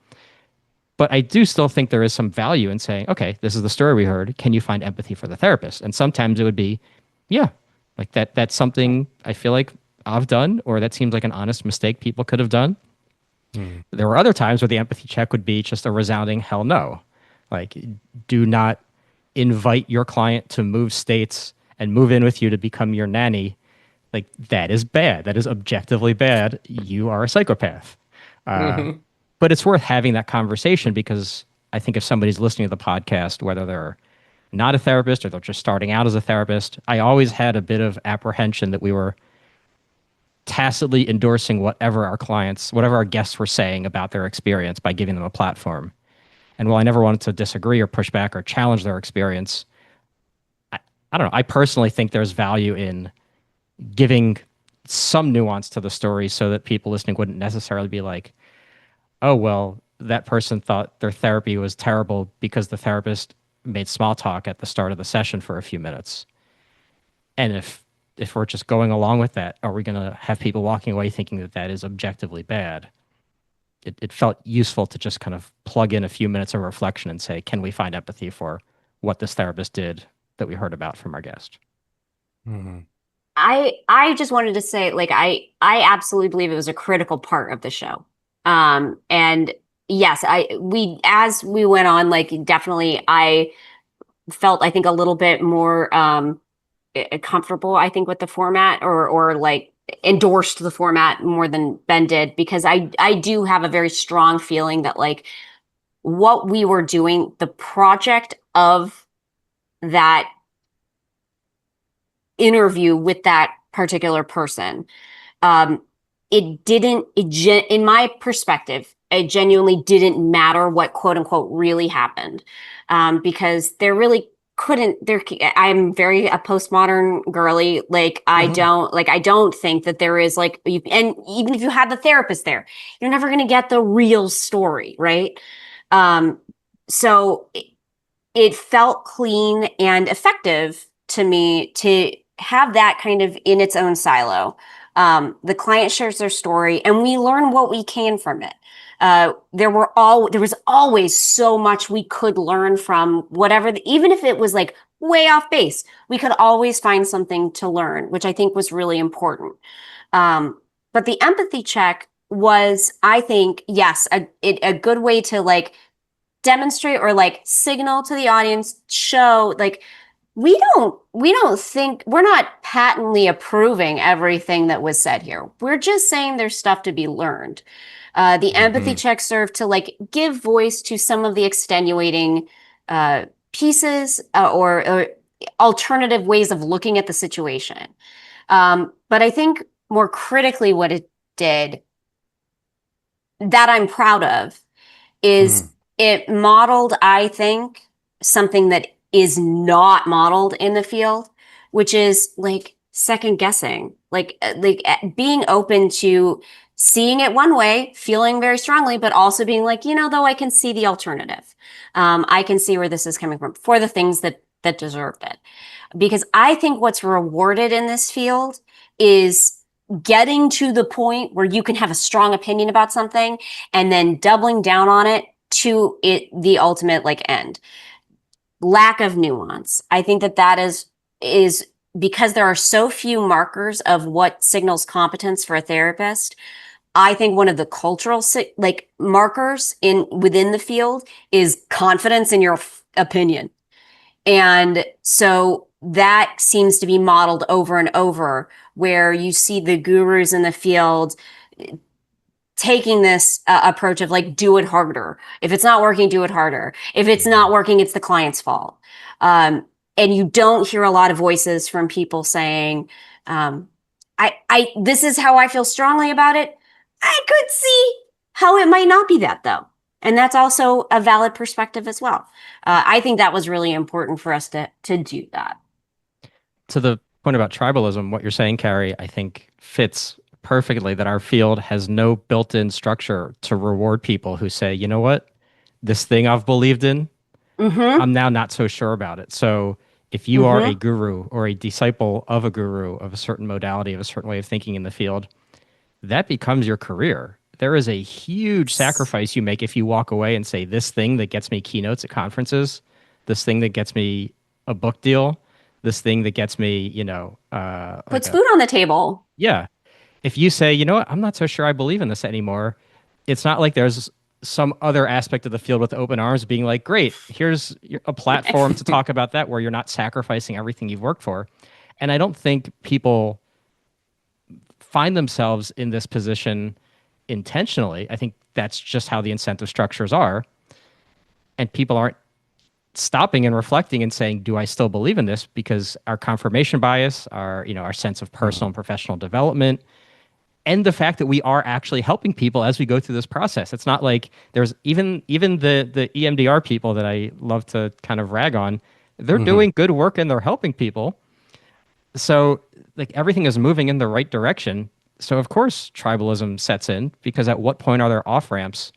[SPEAKER 3] But I do still think there is some value in saying, okay, this is the story we heard. Can you find empathy for the therapist? And sometimes it would be, yeah, like that's something I feel like I've done, or that seems like an honest mistake people could have done. There were other times where the empathy check would be just a resounding hell no. Like, do not invite your client to move states and move in with you to become your nanny. Like, that is bad. That is objectively bad. You are a psychopath.
[SPEAKER 1] Mhm.
[SPEAKER 3] But it's worth having that conversation because I think if somebody's listening to the podcast, whether they're not a therapist or they're just starting out as a therapist, I always had a bit of apprehension that we were tacitly endorsing whatever our clients, whatever our guests were saying about their experience by giving them a platform. And while I never wanted to disagree or push back or challenge their experience, I don't know. I personally think there's value in giving some nuance to the story so that people listening wouldn't necessarily be like, oh, well, that person thought their therapy was terrible because the therapist made small talk at the start of the session for a few minutes. And if we're just going along with that, are we going to have people walking away thinking that that is objectively bad? It felt useful to just kind of plug in a few minutes of reflection and say, can we find empathy for what this therapist did that we heard about from our guest?
[SPEAKER 1] Mhm.
[SPEAKER 2] I just wanted to say, like, I absolutely believe it was a critical part of the show. And yes, as we went on, like, definitely I felt, I think, a little bit more comfortable, I think, with the format, or like endorsed the format more than Ben did, because I do have a very strong feeling that, like, what we were doing, the project of that interview with that particular person, um, in my perspective, it genuinely didn't matter what quote unquote really happened, because there really couldn't there I'm very a postmodern girly. Like,
[SPEAKER 1] Mhm.
[SPEAKER 2] I don't think that there is, like, and even if you had the therapist there, you're never going to get the real story, right? um so it felt clean and effective to me to have that kind of in its own silo. The client shares their story, and we learn what we can from it. There was always so much we could learn from whatever, even if it was like way off base. We could always find something to learn, which I think was really important. But the empathy check was, I think, yes, a good way to, like, demonstrate or, like, signal to the audience, show, like, we don't think we're not patently approving everything that was said here. We're just saying there's stuff to be learned. The empathy
[SPEAKER 1] Hmm.
[SPEAKER 2] check served to like give voice to some of the extenuating pieces or alternative ways of looking at the situation. But I think more critically, what it did that I'm proud of is
[SPEAKER 1] Hmm.
[SPEAKER 2] it modeled, I think, something that is not modeled in the field, which is like second guessing, being open to seeing it one way, feeling very strongly, but also being like, though I can see the alternative. I can see where this is coming from for the things that deserved it. Because I think what's rewarded in this field is getting to the point where you can have a strong opinion about something and then doubling down on it to the ultimate like end. Lack of nuance. I think that is because there are so few markers of what signals competence for a therapist. I think one of the cultural like markers in within the field is confidence in your opinion. And so that seems to be modeled over and over, where you see the gurus in the field taking this approach of like, do it harder. If it's not working, do it harder. If it's not working, it's the client's fault. And you don't hear a lot of voices from people saying, this is how I feel strongly about it. I could see how it might not be that though. And that's also a valid perspective as well. I think that was really important for us to do that.
[SPEAKER 3] To the point about tribalism, what you're saying, Carrie, I think fits perfectly that our field has no built-in structure to reward people who say, you know what, this thing I've believed in,
[SPEAKER 2] Mm-hmm.
[SPEAKER 3] I'm now not so sure about it. So if you are a
[SPEAKER 2] Mm-hmm.
[SPEAKER 3] guru or a disciple of a guru of a certain modality, of a certain way of thinking in the field, that becomes your career. There is a huge sacrifice you make if you walk away and say, this thing that gets me keynotes at conferences, this thing that gets me a book deal, this thing that gets me, like
[SPEAKER 2] Puts
[SPEAKER 3] a,
[SPEAKER 2] food on the table.
[SPEAKER 3] yeah. If you say, you know what, I'm not so sure I believe in this anymore, it's not like there's some other aspect of the field with open arms being like, great, here's a platform to talk about that where you're not sacrificing everything you've worked for. And I don't think people find themselves in this position intentionally. I think that's just how the incentive structures are. And people aren't stopping and reflecting and saying, do I still believe in this? Because our confirmation bias, our sense of personal
[SPEAKER 1] Hmm.
[SPEAKER 3] and professional development, and the fact that we are actually helping people as we go through this process. It's not like there's even the EMDR people that I love to kind of rag on, they're
[SPEAKER 1] Hmm.
[SPEAKER 3] doing good work and they're helping people. So like everything is moving in the right direction. So of course tribalism sets in because at what point are there off ramps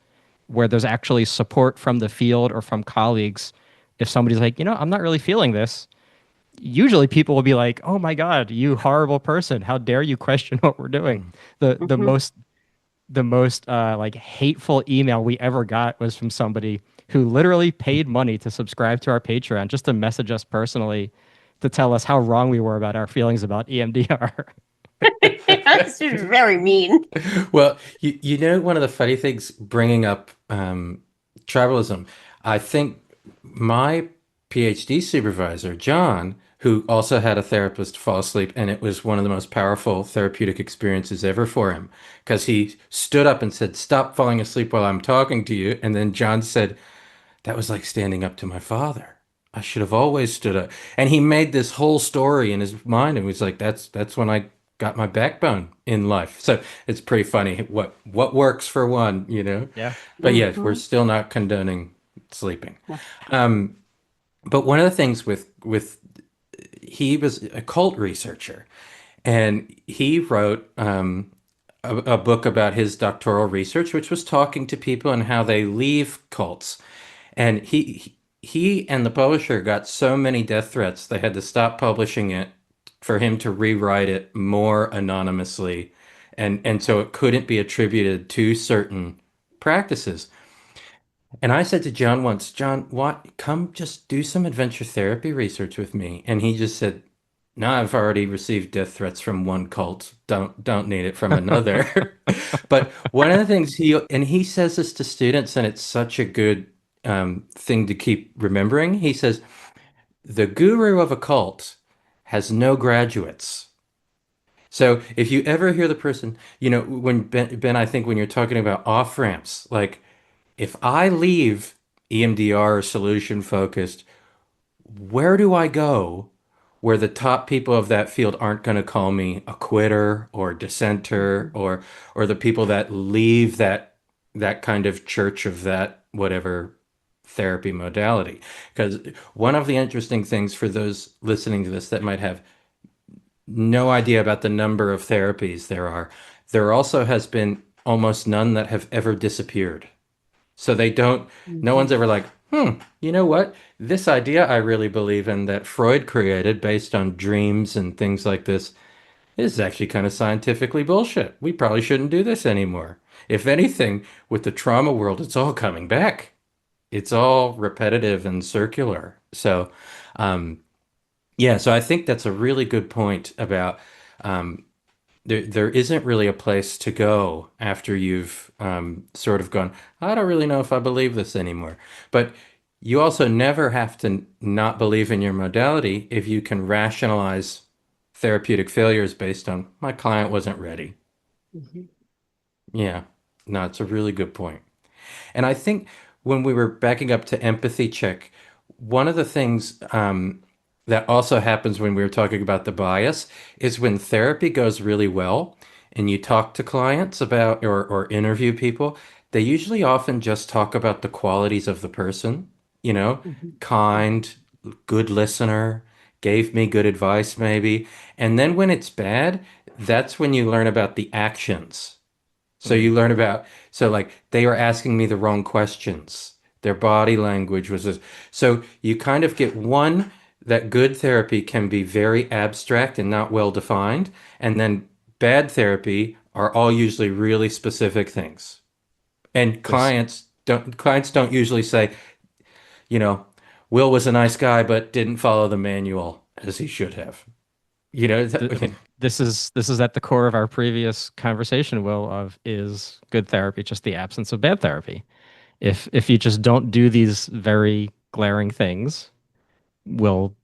[SPEAKER 3] where there's actually support from the field or from colleagues? If somebody's like, I'm not really feeling this, usually people will be like, "Oh my God, you horrible person! How dare you question what we're doing?" The
[SPEAKER 2] Mm-hmm.
[SPEAKER 3] most like hateful email we ever got was from somebody who literally paid money to subscribe to our Patreon just to message us personally to tell us how wrong we were about our feelings about EMDR.
[SPEAKER 2] That's just very mean.
[SPEAKER 1] Well, you know, one of the funny things bringing up tribalism, I think my PhD supervisor, John, who also had a therapist fall asleep, and it was one of the most powerful therapeutic experiences ever for him because he stood up and said, "Stop falling asleep while I'm talking to you." And then John said, "That was like standing up to my father. I should have always stood up." And he made this whole story in his mind and was like, that's when I got my backbone in life. So it's pretty funny what works for one, you know.
[SPEAKER 3] Yeah.
[SPEAKER 1] But yeah, we're
[SPEAKER 2] Mm-hmm.
[SPEAKER 1] still not condoning sleeping.
[SPEAKER 2] No.
[SPEAKER 1] Um, but one of the things with he was a cult researcher and he wrote a book about his doctoral research, which was talking to people and how they leave cults. And he and the publisher got so many death threats they had to stop publishing it for him to rewrite it more anonymously, and so it couldn't be attributed to certain practices. And I said to John once, "John, what? Come just do some adventure therapy research with me." And he just said, "No, I've already received death threats from one cult. Don't need it from another." But one of the things he says this to students, and it's such a good thing to keep remembering. He says, the guru of a cult has no graduates. So if you ever hear the person, when Ben, I think when you're talking about off ramps, like if I leave EMDR or solution focused, where do I go where the top people of that field aren't going to call me a quitter or dissenter
[SPEAKER 2] Mhm.
[SPEAKER 1] or the people that leave that kind of church of that whatever therapy modality? Because one of the interesting things for those listening to this that might have no idea about the number of therapies there also has been almost none that have ever disappeared. So no one's
[SPEAKER 2] Mhm.
[SPEAKER 1] ever like, you know what? This idea I really believe in that Freud created based on dreams and things like this is actually kind of scientifically bullshit. We probably shouldn't do this anymore. If anything, with the trauma world, it's all coming back. It's all repetitive and circular. So, um, yeah, so I think that's a really good point about um, there isn't really a place to go after you've sort of gone, I don't really know if I believe this anymore. But you also never have to not believe in your modality if you can rationalize therapeutic failures based on my client wasn't ready.
[SPEAKER 2] Mhm.
[SPEAKER 1] Yeah, no, it's a really good point. And I think when we were backing up to empathy check, one of the things that also happens when we were talking about the bias is when therapy goes really well and you talk to clients about or interview people, they usually often just talk about the qualities of the person, you know,
[SPEAKER 2] Mhm.
[SPEAKER 1] kind, good listener, gave me good advice maybe. And then when it's bad, that's when you learn about the actions. So
[SPEAKER 3] Mm.
[SPEAKER 1] you learn about, so like they were asking me the wrong questions. Their body language was this. So you kind of get one that good therapy can be very abstract and not well defined. And then bad therapy are all usually really specific things. And
[SPEAKER 3] This
[SPEAKER 1] clients don't usually say, you know, Will was a nice guy, but didn't follow the manual as he should have. You know,
[SPEAKER 3] th- this is at the core of our previous conversation, Will, of is good therapy just the absence of bad therapy? If you just don't do these very glaring things, will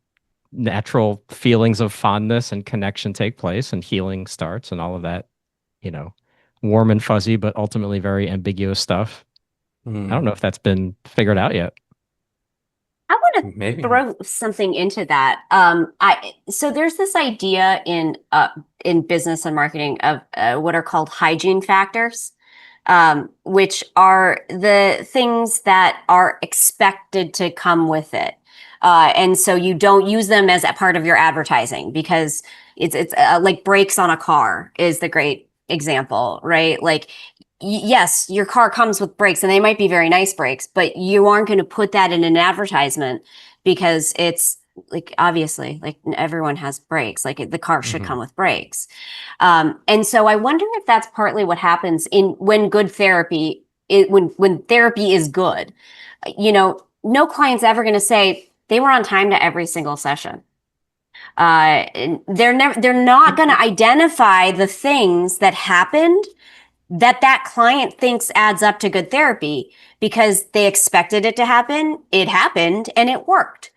[SPEAKER 3] natural feelings of fondness and connection take place and healing starts and all of that, you know, warm and fuzzy, but ultimately very ambiguous stuff. I
[SPEAKER 1] hmm,
[SPEAKER 3] don't know if that's been figured out yet.
[SPEAKER 2] I want to
[SPEAKER 1] maybe not.
[SPEAKER 2] throw something into that. I so there's this idea in business and marketing of what are called hygiene factors, which are the things that are expected to come with it. And so you don't use them as a part of your advertising because it's like brakes on a car is the great example, right? Like yes, your car comes with brakes and they might be very nice brakes, but you aren't going to put that in an advertisement because it's like obviously like everyone has brakes, like the car should come
[SPEAKER 1] Hmm.
[SPEAKER 2] with brakes. And so I wonder if that's partly what happens in when good therapy when therapy is good. No client's ever going to say they were on time to every single session. They're not going to identify the things that happened that client thinks adds up to good therapy because they expected it to happen. It happened and it worked.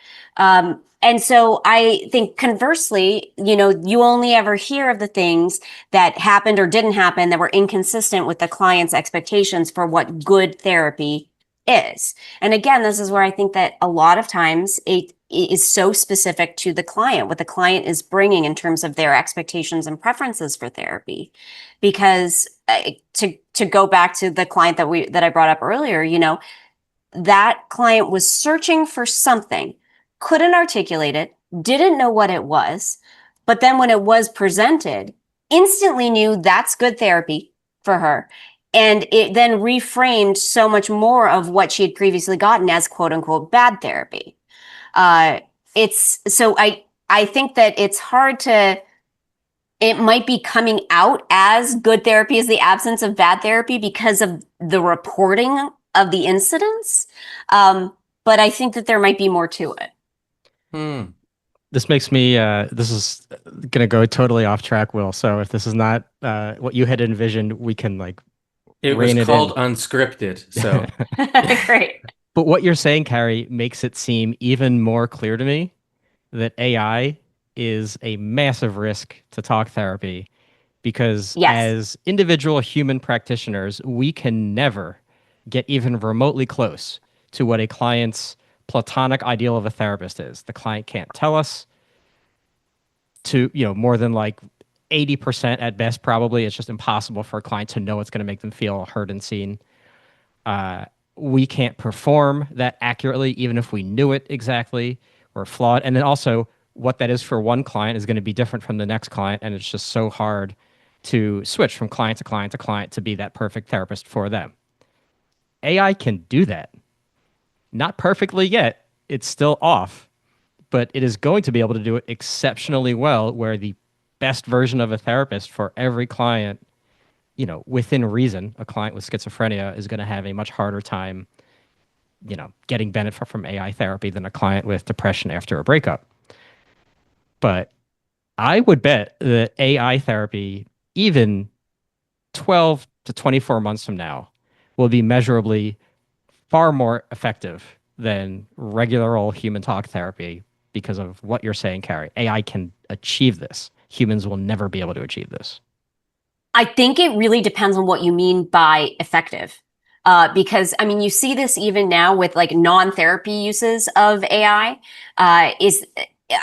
[SPEAKER 2] And so I think conversely, you only ever hear of the things that happened or didn't happen that were inconsistent with the client's expectations for what good therapy is. And again, this is where I think that a lot of times it is so specific to the client, what the client is bringing in terms of their expectations and preferences for therapy. Because to go back to the client that I brought up earlier, that client was searching for something, couldn't articulate it, didn't know what it was, but then when it was presented, instantly knew that's good therapy for her. And it then reframed so much more of what she had previously gotten as quote unquote bad therapy. Uh, it's so I think that it's hard to it might be coming out as good therapy is the absence of bad therapy because of the reporting of the incidents. But I think that there might be more to it.
[SPEAKER 1] Hmm.
[SPEAKER 3] This makes me this is gonna go totally off track, Will. So if this is not what you had envisioned, we can like
[SPEAKER 1] It was
[SPEAKER 3] rein it
[SPEAKER 1] called
[SPEAKER 3] in.
[SPEAKER 1] Unscripted. So,
[SPEAKER 2] Great.
[SPEAKER 3] But what you're saying, Carrie, makes it seem even more clear to me that AI is a massive risk to talk therapy because
[SPEAKER 2] Yes.
[SPEAKER 3] as individual human practitioners, we can never get even remotely close to what a client's platonic ideal of a therapist is. The client can't tell us to, more than like 80% at best, probably. It's just impossible for a client to know what's going to make them feel heard and seen. We can't perform that accurately, even if we knew it exactly. We're flawed. And then also, what that is for one client is going to be different from the next client. And it's just so hard to switch from client to client to client to be that perfect therapist for them. AI can do that. Not perfectly yet. It's still off, but it is going to be able to do it exceptionally well, where the best version of a therapist for every client, within reason, a client with schizophrenia is going to have a much harder time, getting benefit from AI therapy than a client with depression after a breakup. But I would bet that AI therapy, even 12 to 24 months from now, will be measurably far more effective than regular old human talk therapy because of what you're saying, Carrie. AI can achieve this. Humans will never be able to achieve this.
[SPEAKER 2] I think it really depends on what you mean by effective. Because I mean, you see this even now with like non-therapy uses of AI. Is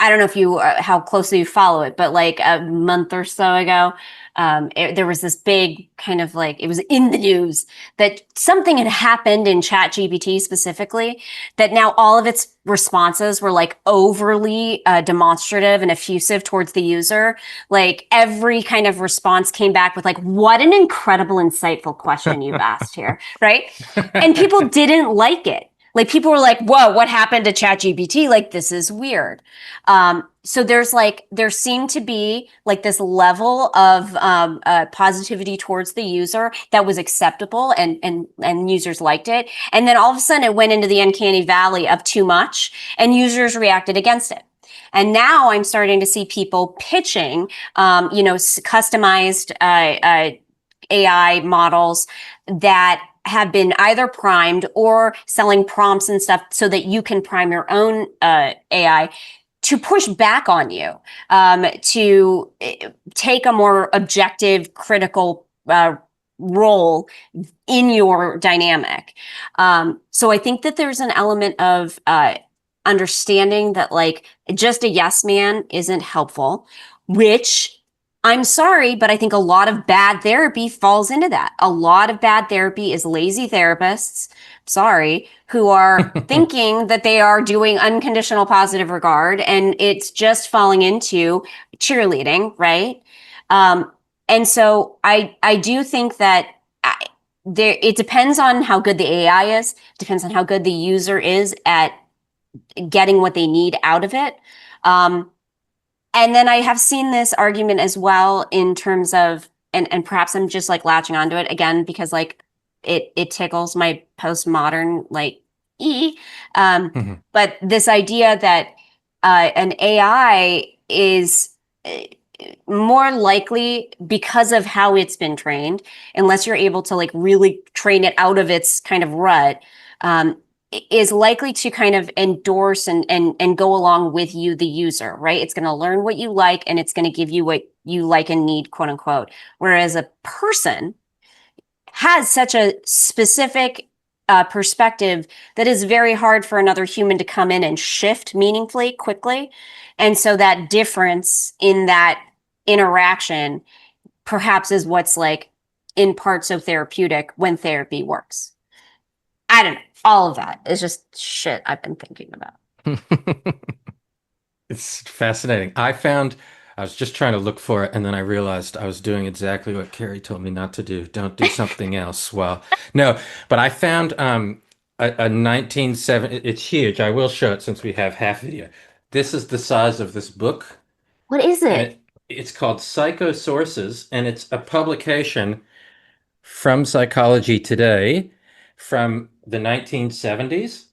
[SPEAKER 2] I don't know if you how closely you follow it, but like a month or so ago, there was this big kind of like it was in the news that something had happened in ChatGPT specifically that now all of its responses were like overly demonstrative and effusive towards the user. Like every kind of response came back with like, what an incredible, insightful question you've asked here, right? And people didn't like it. Like people were like, whoa, what happened to ChatGPT? Like, this is weird. So there seemed to be like this level of positivity towards the user that was acceptable and users liked it. And then all of a sudden it went into the uncanny valley of too much and users reacted against it. And now I'm starting to see people pitching, customized AI models that have been either primed or selling prompts and stuff so that you can prime your own AI to push back on you, to take a more objective, critical role in your dynamic. So I think that there's an element of understanding that like just a yes man isn't helpful, which I'm sorry, but I think a lot of bad therapy falls into that. A lot of bad therapy is lazy therapists, sorry, who are thinking that they are doing unconditional positive regard, and it's just falling into cheerleading, right? And so I do think that it depends on how good the AI is, depends on how good the user is at getting what they need out of it. And then I have seen this argument as well in terms of, and perhaps I'm just like latching onto it again because like it tickles my postmodern like but this idea that an AI is more likely because of how it's been trained, unless you're able to like really train it out of its kind of rut, is likely to kind of endorse and go along with you, the user, right? It's going to learn what you like and it's going to give you what you like and need, quote unquote. Whereas a person has such a specific perspective that is very hard for another human to come in and shift meaningfully, quickly. And so that difference in that interaction perhaps is what's like in part so therapeutic when therapy works. I don't know. All of that is just shit I've been thinking about.
[SPEAKER 1] It's fascinating. I was just trying to look for it, and then I realized I was doing exactly what Carrie told me not to do. Don't do something else. Well, no, but I found a 1970. It's huge. I will show it since we have half video. This is the size of this book,
[SPEAKER 2] What is
[SPEAKER 1] and
[SPEAKER 2] it?
[SPEAKER 1] it's called Psychosources, and it's a publication from Psychology Today from the 1970s.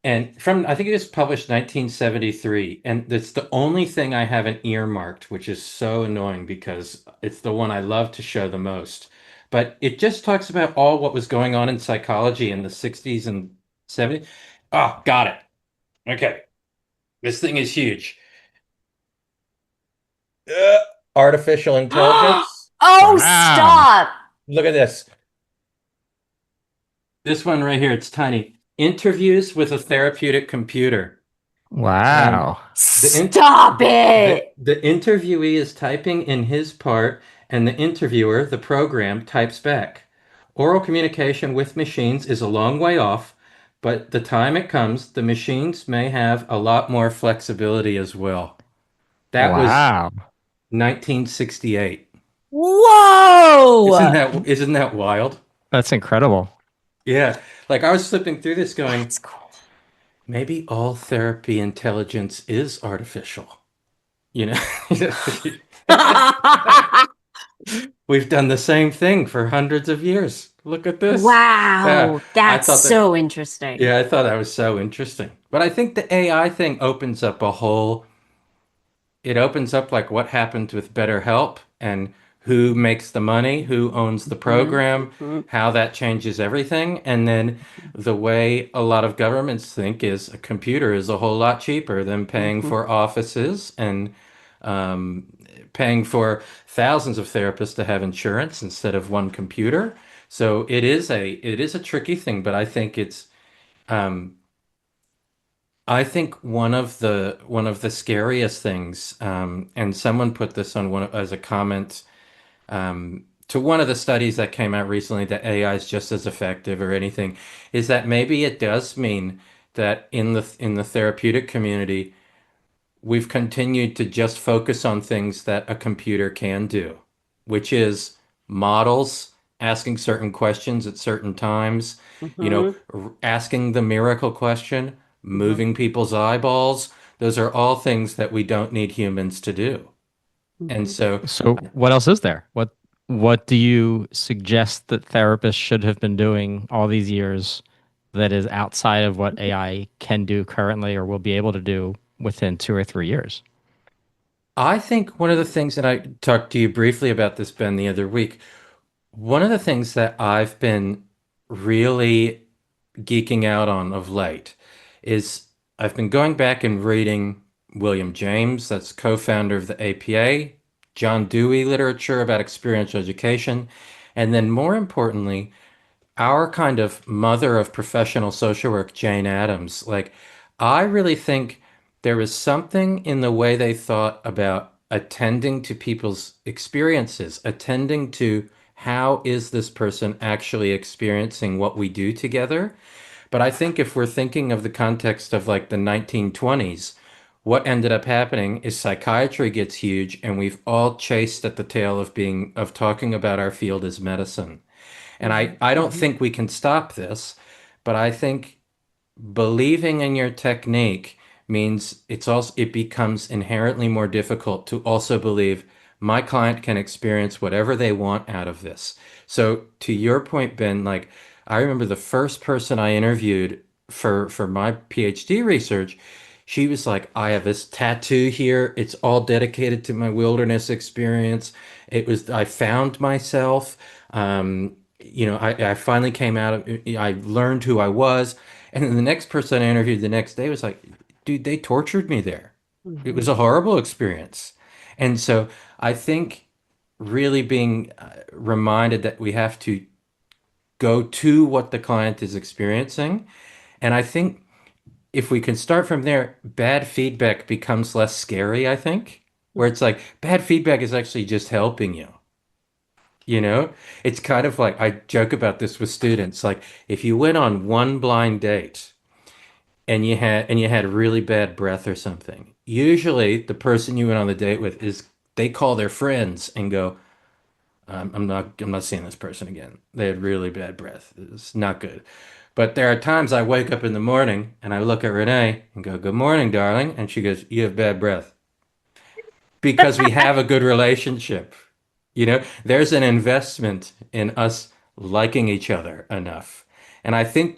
[SPEAKER 1] And I think it was published 1973. And it's the only thing I haven't earmarked, which is so annoying because it's the one I love to show the most. But it just talks about all what was going on in psychology in the 60s and 70s. Oh, got it. Okay. This thing is huge. Uh, artificial intelligence.
[SPEAKER 2] Oh,
[SPEAKER 3] Wow.
[SPEAKER 2] stop.
[SPEAKER 1] Look at this. This one right here, it's tiny. Interviews with a therapeutic computer. And
[SPEAKER 3] Wow.
[SPEAKER 1] the in
[SPEAKER 2] Stop it.
[SPEAKER 1] the interviewee is typing in his part, and the interviewer, the program, types back. Oral communication with machines is a long way off, but the time it comes, the machines may have a lot more flexibility as well. That was
[SPEAKER 3] Wow.
[SPEAKER 1] 1968.
[SPEAKER 2] Whoa.
[SPEAKER 1] Isn't that wild?
[SPEAKER 3] That's incredible.
[SPEAKER 1] Yeah. Like I was flipping through this going,
[SPEAKER 2] That's cool.
[SPEAKER 1] maybe all therapy intelligence is artificial. You know? We've done the same thing for hundreds of years. Look at this. Yeah,
[SPEAKER 2] Wow,
[SPEAKER 1] I
[SPEAKER 2] that's
[SPEAKER 1] thought that,
[SPEAKER 2] so interesting.
[SPEAKER 1] yeah, I thought that was so interesting. But I think the AI thing opens up a whole it opens up like what happened with BetterHelp and who makes the money, who owns the
[SPEAKER 2] Hmm.
[SPEAKER 1] program,
[SPEAKER 2] Hmm.
[SPEAKER 1] how that changes everything. And then the way a lot of governments think is a computer is a whole lot cheaper than paying
[SPEAKER 2] Hmm.
[SPEAKER 1] for offices and um, paying for thousands of therapists to have insurance instead of one computer. So it is a tricky thing, but um, I think one of the scariest things, and someone put this on one as a comment to one of the studies that came out recently that AI is just as effective or anything, is that maybe it does mean that in the therapeutic community, we've continued to just focus on things that a computer can do, which is models, asking certain questions at certain times,
[SPEAKER 2] Hmm.
[SPEAKER 1] asking the miracle question,
[SPEAKER 2] Hmm.
[SPEAKER 1] moving people's eyeballs. Those are all things that we don't need humans to do. And
[SPEAKER 2] Hmm.
[SPEAKER 1] so,
[SPEAKER 3] So what else is there? What do you suggest that therapists should have been doing all these years that is outside of what AI can do currently or will be able to do within 2 or 3 years?
[SPEAKER 1] I think one of the things that I talked to you briefly about this, Ben, the other week, one of the things that I've been really geeking out on of late is I've been going back and reading William James, that's co-founder of the APA, John Dewey literature about experiential education, and then more importantly, our kind of mother of professional social work, Jane Addams. Like, I really think there was something in the way they thought about attending to people's experiences, attending to how is this person actually experiencing what we do together. But I think if we're thinking of the context of like the 1920s, what ended up happening is psychiatry gets huge and we've all chased at the tail of talking about our field as medicine. And I,
[SPEAKER 2] Hmm.
[SPEAKER 1] I don't
[SPEAKER 2] Hmm.
[SPEAKER 1] think we can stop this, but I think believing in your technique means it becomes inherently more difficult to also believe my client can experience whatever they want out of this. So to your point, Ben, like I remember the first person I interviewed for my PhD research, she was like, I have this tattoo here. It's all dedicated to my wilderness experience. I found myself. I finally came out of, I learned who I was. And then the next person I interviewed the next day was like, dude, they tortured me there. It was
[SPEAKER 2] Hmm.
[SPEAKER 1] a horrible experience. And so I think really being reminded that we have to go to what the client is experiencing. And I think if we can start from there, bad feedback becomes less scary, I think, where it's like bad feedback is actually just helping you. You know, it's kind of like I joke about this with students. Like if you went on one blind date, and you had really bad breath or something. Usually, the person you went on the date with they call their friends and go, I'm not seeing this person again. They had really bad breath. It's not good." But there are times I wake up in the morning and I look at Renee and go, "Good morning, darling," and she goes, "You have bad breath," because we have a good relationship. There's an investment in us liking each other enough. And I think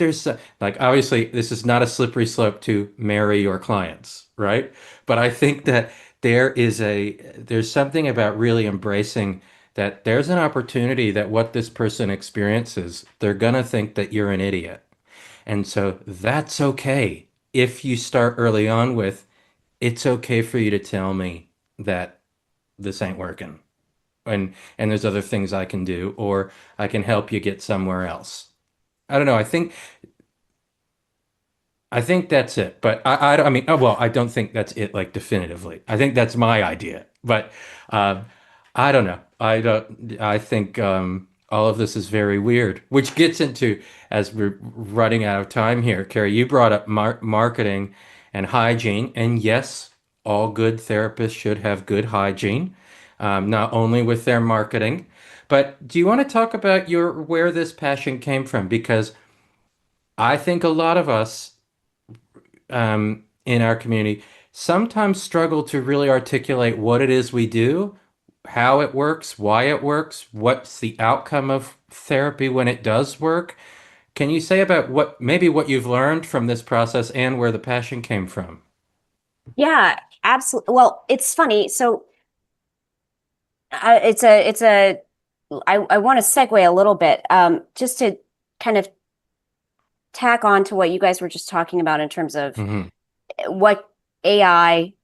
[SPEAKER 1] like, obviously, this is not a slippery slope to marry your clients, right? But I think that there's something about really embracing that there's an opportunity that what this person experiences, they're gonna think that you're an idiot. And so that's okay if you start early on with, it's okay for you to tell me that this ain't working, and there's other things I can do, or I can help you get somewhere else. I don't know. I think that's it. But I mean, oh, well, I don't think that's it, like definitively. I think that's my idea. But uh, I don't know. I think all of this is very weird, which gets into, as we're running out of time here, Carrie, you brought up marketing and hygiene. And yes, all good therapists should have good hygiene, not only with their marketing. But do you want to talk about where this passion came from? Because I think a lot of us in our community sometimes struggle to really articulate what it is we do, how it works, why it works, what's the outcome of therapy when it does work. Can you say about what you've learned from this process and where the passion came from?
[SPEAKER 2] Yeah, absolutely. Well, it's funny. So it's a I want to segue a little bit, just to kind of tack on to what you guys were just talking about in terms of
[SPEAKER 1] Hmm.
[SPEAKER 2] what AI,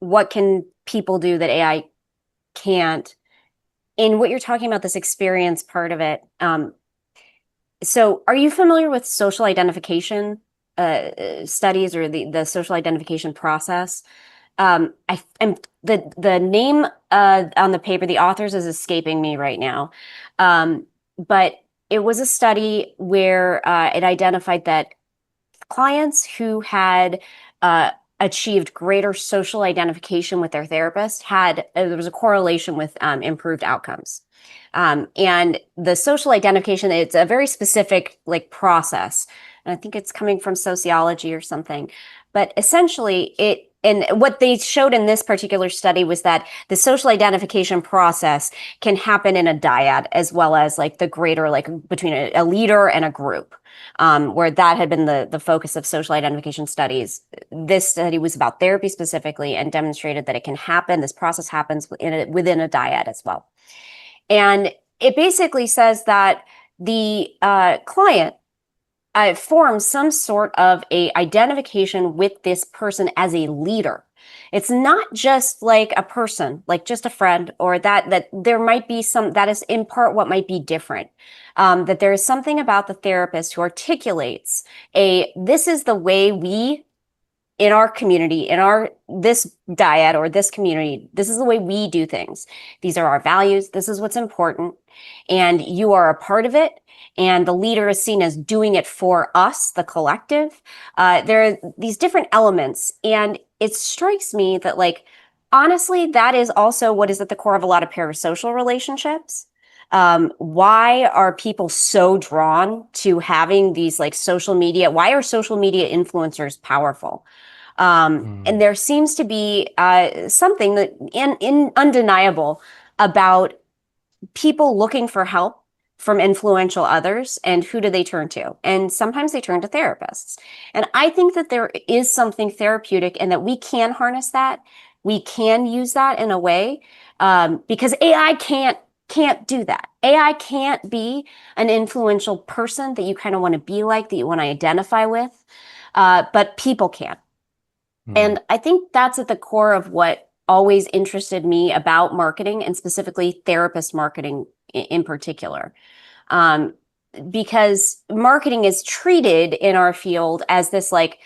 [SPEAKER 2] what can people do that AI can't, and what you're talking about, this experience part of it. So are you familiar with social identification studies, or the social identification process? I am the name on the paper, the authors is escaping me right now. But it was a study where it identified that clients who had uh, achieved greater social identification with their therapist had there was a correlation with improved outcomes. And the social identification, it's a very specific like process. And I think it's coming from sociology or something. But essentially, and what they showed in this particular study was that the social identification process can happen in a dyad, as well as like the greater, like between a leader and a group, where that had been the focus of social identification studies. This study was about therapy specifically and demonstrated that it can happen. This process happens within a dyad as well. And it basically says that the client forms some sort of a identification with this person as a leader. It's not just like a person, like just a friend, or that there might be some, that is in part what might be different. That there is something about the therapist who articulates this is the way we in our community, in this dyad or this community, this is the way we do things. These are our values. This is what's important. And you are a part of it. And the leader is seen as doing it for us, the collective. There are these different elements. And it strikes me that, like, honestly, that is also what is at the core of a lot of parasocial relationships. Why are people so drawn to having these like social media? Why are social media influencers powerful? And there seems to be something that in undeniable about people looking for help from influential others, and who do they turn to? And sometimes they turn to therapists. And I think that there is something therapeutic and that we can harness that. We can use that in a way, because AI can't do that. AI can't be an influential person that you kind of want to be like, that you want to identify with, but people can. And I think that's at the core of what always interested me about marketing, and specifically therapist marketing in particular. Because marketing is treated in our field as this like,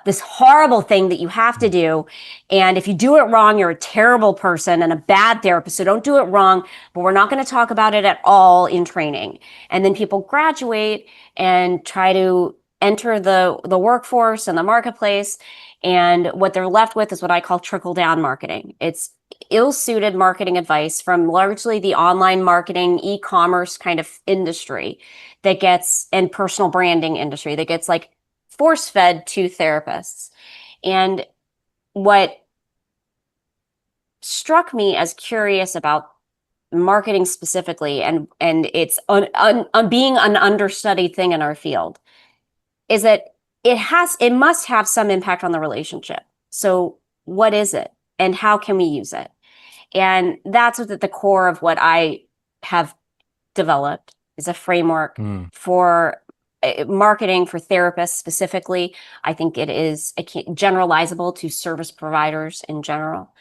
[SPEAKER 2] this horrible thing that you have to do. And if you do it wrong, you're a terrible person and a bad therapist. So don't do it wrong, but we're not going to talk about it at all in training. And then people graduate and try to enter the workforce and the marketplace. And what they're left with is what I call trickle down marketing. It's ill-suited marketing advice from largely the online marketing, e-commerce kind of industry that gets, and personal branding industry that gets like force-fed to therapists. And what struck me as curious about marketing specifically, and it's being an understudied thing in our field, is that it must have some impact on the relationship. So what is it, and how can we use it? And that's what's at the core of what I have developed, is a framework for marketing for therapists specifically. I think it is generalizable to service providers in general.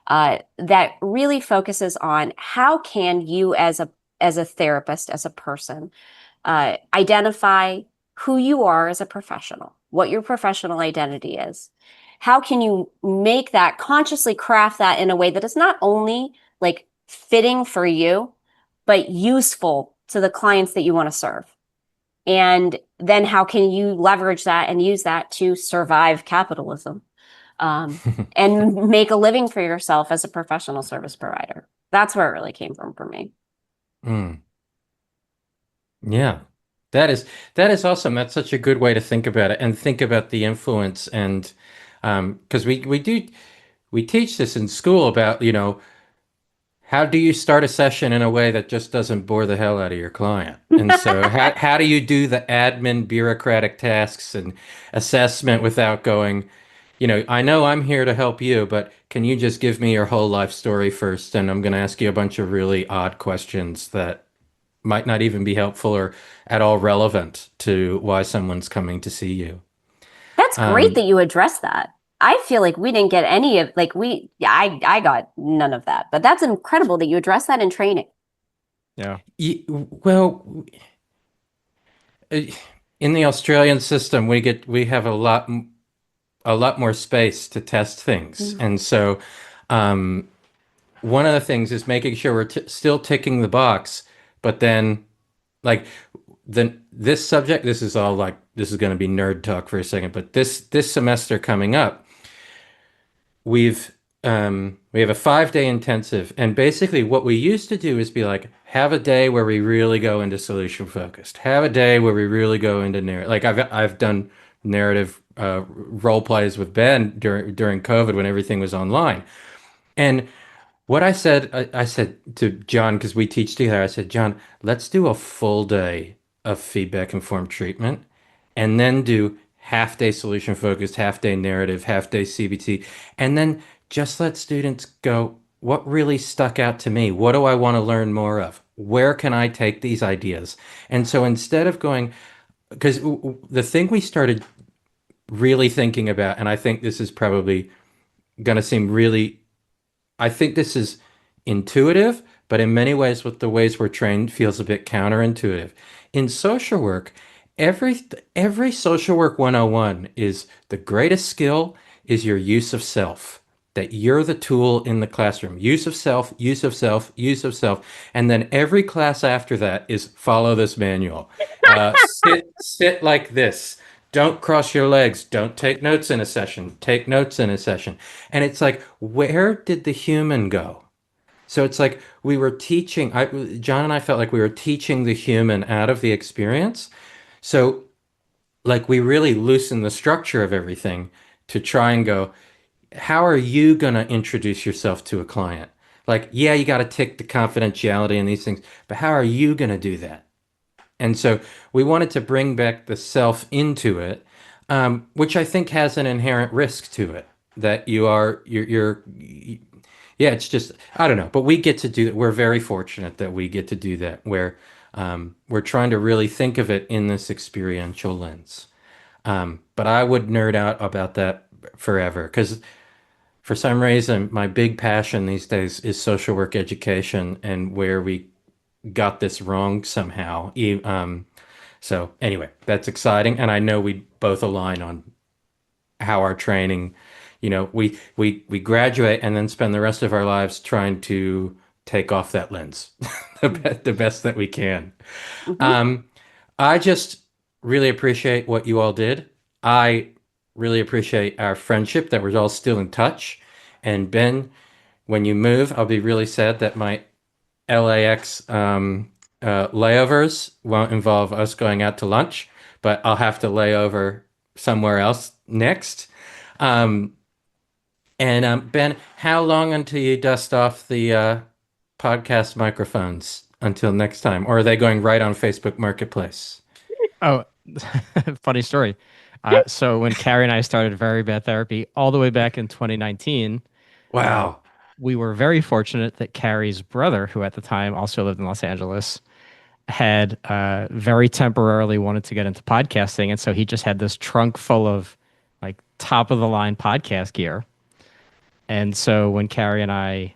[SPEAKER 2] that really focuses on how can you as a therapist, as a person, identify who you are as a professional, what your professional identity is. How can you make that, consciously craft that in a way that is not only like fitting for you, but useful to the clients that you want to serve? And then how can you leverage that and use that to survive capitalism, and make a living for yourself as a professional service provider? That's where it really came from for me.
[SPEAKER 1] Mm. Yeah. That is awesome. That's such a good way to think about it and think about the influence and because we teach this in school about, how do you start a session in a way that just doesn't bore the hell out of your client? And so how do you do the admin bureaucratic tasks and assessment without going, I know I'm here to help you, but can you just give me your whole life story first? And I'm going to ask you a bunch of really odd questions that might not even be helpful or at all relevant to why someone's coming to see you.
[SPEAKER 2] That's great
[SPEAKER 1] Um,
[SPEAKER 2] that you addressed that. I feel like we didn't get any of like we yeah, I got none of that. But that's incredible that you addressed that in training.
[SPEAKER 3] Yeah.
[SPEAKER 1] well, uh, in the Australian system, we have a lot more space to test things,
[SPEAKER 2] Mm.
[SPEAKER 1] and so um, one of the things is making sure we're t still ticking the box, but then like this subject, this is all like this is going to be nerd talk for a second, but this semester coming up, we have a 5 day intensive, and basically what we used to do is be like have a day where we really go into solution focused, have a day where we really go into narrative. Like I've done narrative role plays with Ben during COVID when everything was online, and what I said to John, because we teach together, I said, John, let's do a full day of feedback informed treatment and then do half day solution focused, half day narrative, half day CBT, and then just let students go, what really stuck out to me? What do I want to learn more of? Where can I take these ideas? And so instead of going, because the thing we started really thinking about, and I think this is probably going to seem really I think this is intuitive, but in many ways, with the ways we're trained, feels a bit counterintuitive. In social work, every every social work 101 is the greatest skill is your use of self. That you're the tool in the classroom. Use of self, use of self, use of self. And then every class after that is follow this manual. Sit like this. Don't cross your legs. Don't take notes in a session. Take notes in a session. And it's like, where did the human go? So it's like we were teaching, John and I felt like we were teaching the human out of the experience. So, like, we really loosened the structure of everything to try and go, how are you going to introduce yourself to a client? Like, yeah, you got to tick the confidentiality and these things, but how are you going to do that? And so we wanted to bring back the self into it, which I think has an inherent risk to it that yeah, it's just, I don't know, but we get to do that. We're very fortunate that we get to do that where we're trying to really think of it in this experiential lens. But I would nerd out about that forever because for some reason, my big passion these days is social work education and where we got this wrong somehow. So anyway, that's exciting, and I know we both align on how our training, we graduate and then spend the rest of our lives trying to take off that lens the best that we can.
[SPEAKER 2] Mhm.
[SPEAKER 1] Um, I just really appreciate what you all did. I really appreciate our friendship that we're all still in touch. And Ben, when you move, I'll be really sad that my LAX layovers won't involve us going out to lunch, but I'll have to lay over somewhere else next. Um, and Ben, how long until you dust off the podcast microphones until next time? Or are they going right on Facebook Marketplace?
[SPEAKER 3] Oh, funny story. So when Carrie and I started Very Bad Therapy all the way back in 2019, uh,
[SPEAKER 1] Wow.
[SPEAKER 3] we were very fortunate that Carrie's brother, who at the time also lived in Los Angeles, had very temporarily wanted to get into podcasting. And so he just had this trunk full of like top of the line podcast gear. And so when Carrie and I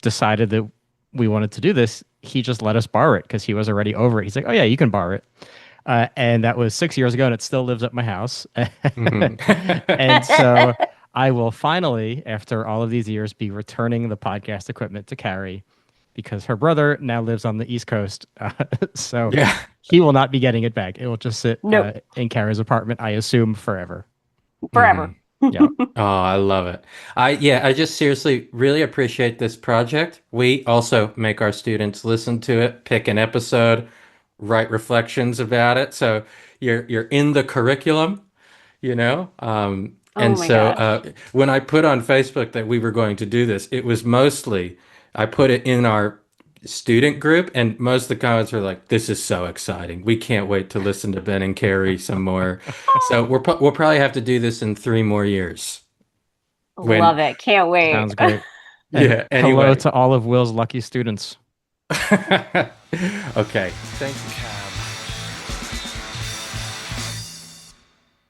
[SPEAKER 3] decided that we wanted to do this, he just let us borrow it because he was already over it. He's like, "Oh yeah, you can borrow it." And that was 6 years ago, and it still lives at my house.
[SPEAKER 1] Mhm.
[SPEAKER 3] And so I will finally, after all of these years, be returning the podcast equipment to Carrie because her brother now lives on the East Coast. So
[SPEAKER 1] Yeah.
[SPEAKER 3] he will not be getting it back. It will just sit
[SPEAKER 2] Nope.
[SPEAKER 3] in Carrie's apartment, I assume, forever.
[SPEAKER 2] Forever.
[SPEAKER 1] Mhm.
[SPEAKER 3] Yeah.
[SPEAKER 1] Oh, I love it. I just seriously really appreciate this project. We also make our students listen to it, pick an episode, write reflections about it. So you're in the curriculum, you know?
[SPEAKER 2] Oh
[SPEAKER 1] And
[SPEAKER 2] my
[SPEAKER 1] so
[SPEAKER 2] gosh.
[SPEAKER 1] when I put on Facebook that we were going to do this, it was mostly I put it in our student group, and most of the comments were like, "This is so exciting. We can't wait to listen to Ben and Carrie some more." So we'll probably have to do this in 3 more years.
[SPEAKER 2] Love
[SPEAKER 1] When
[SPEAKER 2] it. Can't wait.
[SPEAKER 3] Sounds great. And
[SPEAKER 1] yeah.
[SPEAKER 3] hello
[SPEAKER 1] Anyway.
[SPEAKER 3] to all of Will's lucky students.
[SPEAKER 1] Okay. Thank you.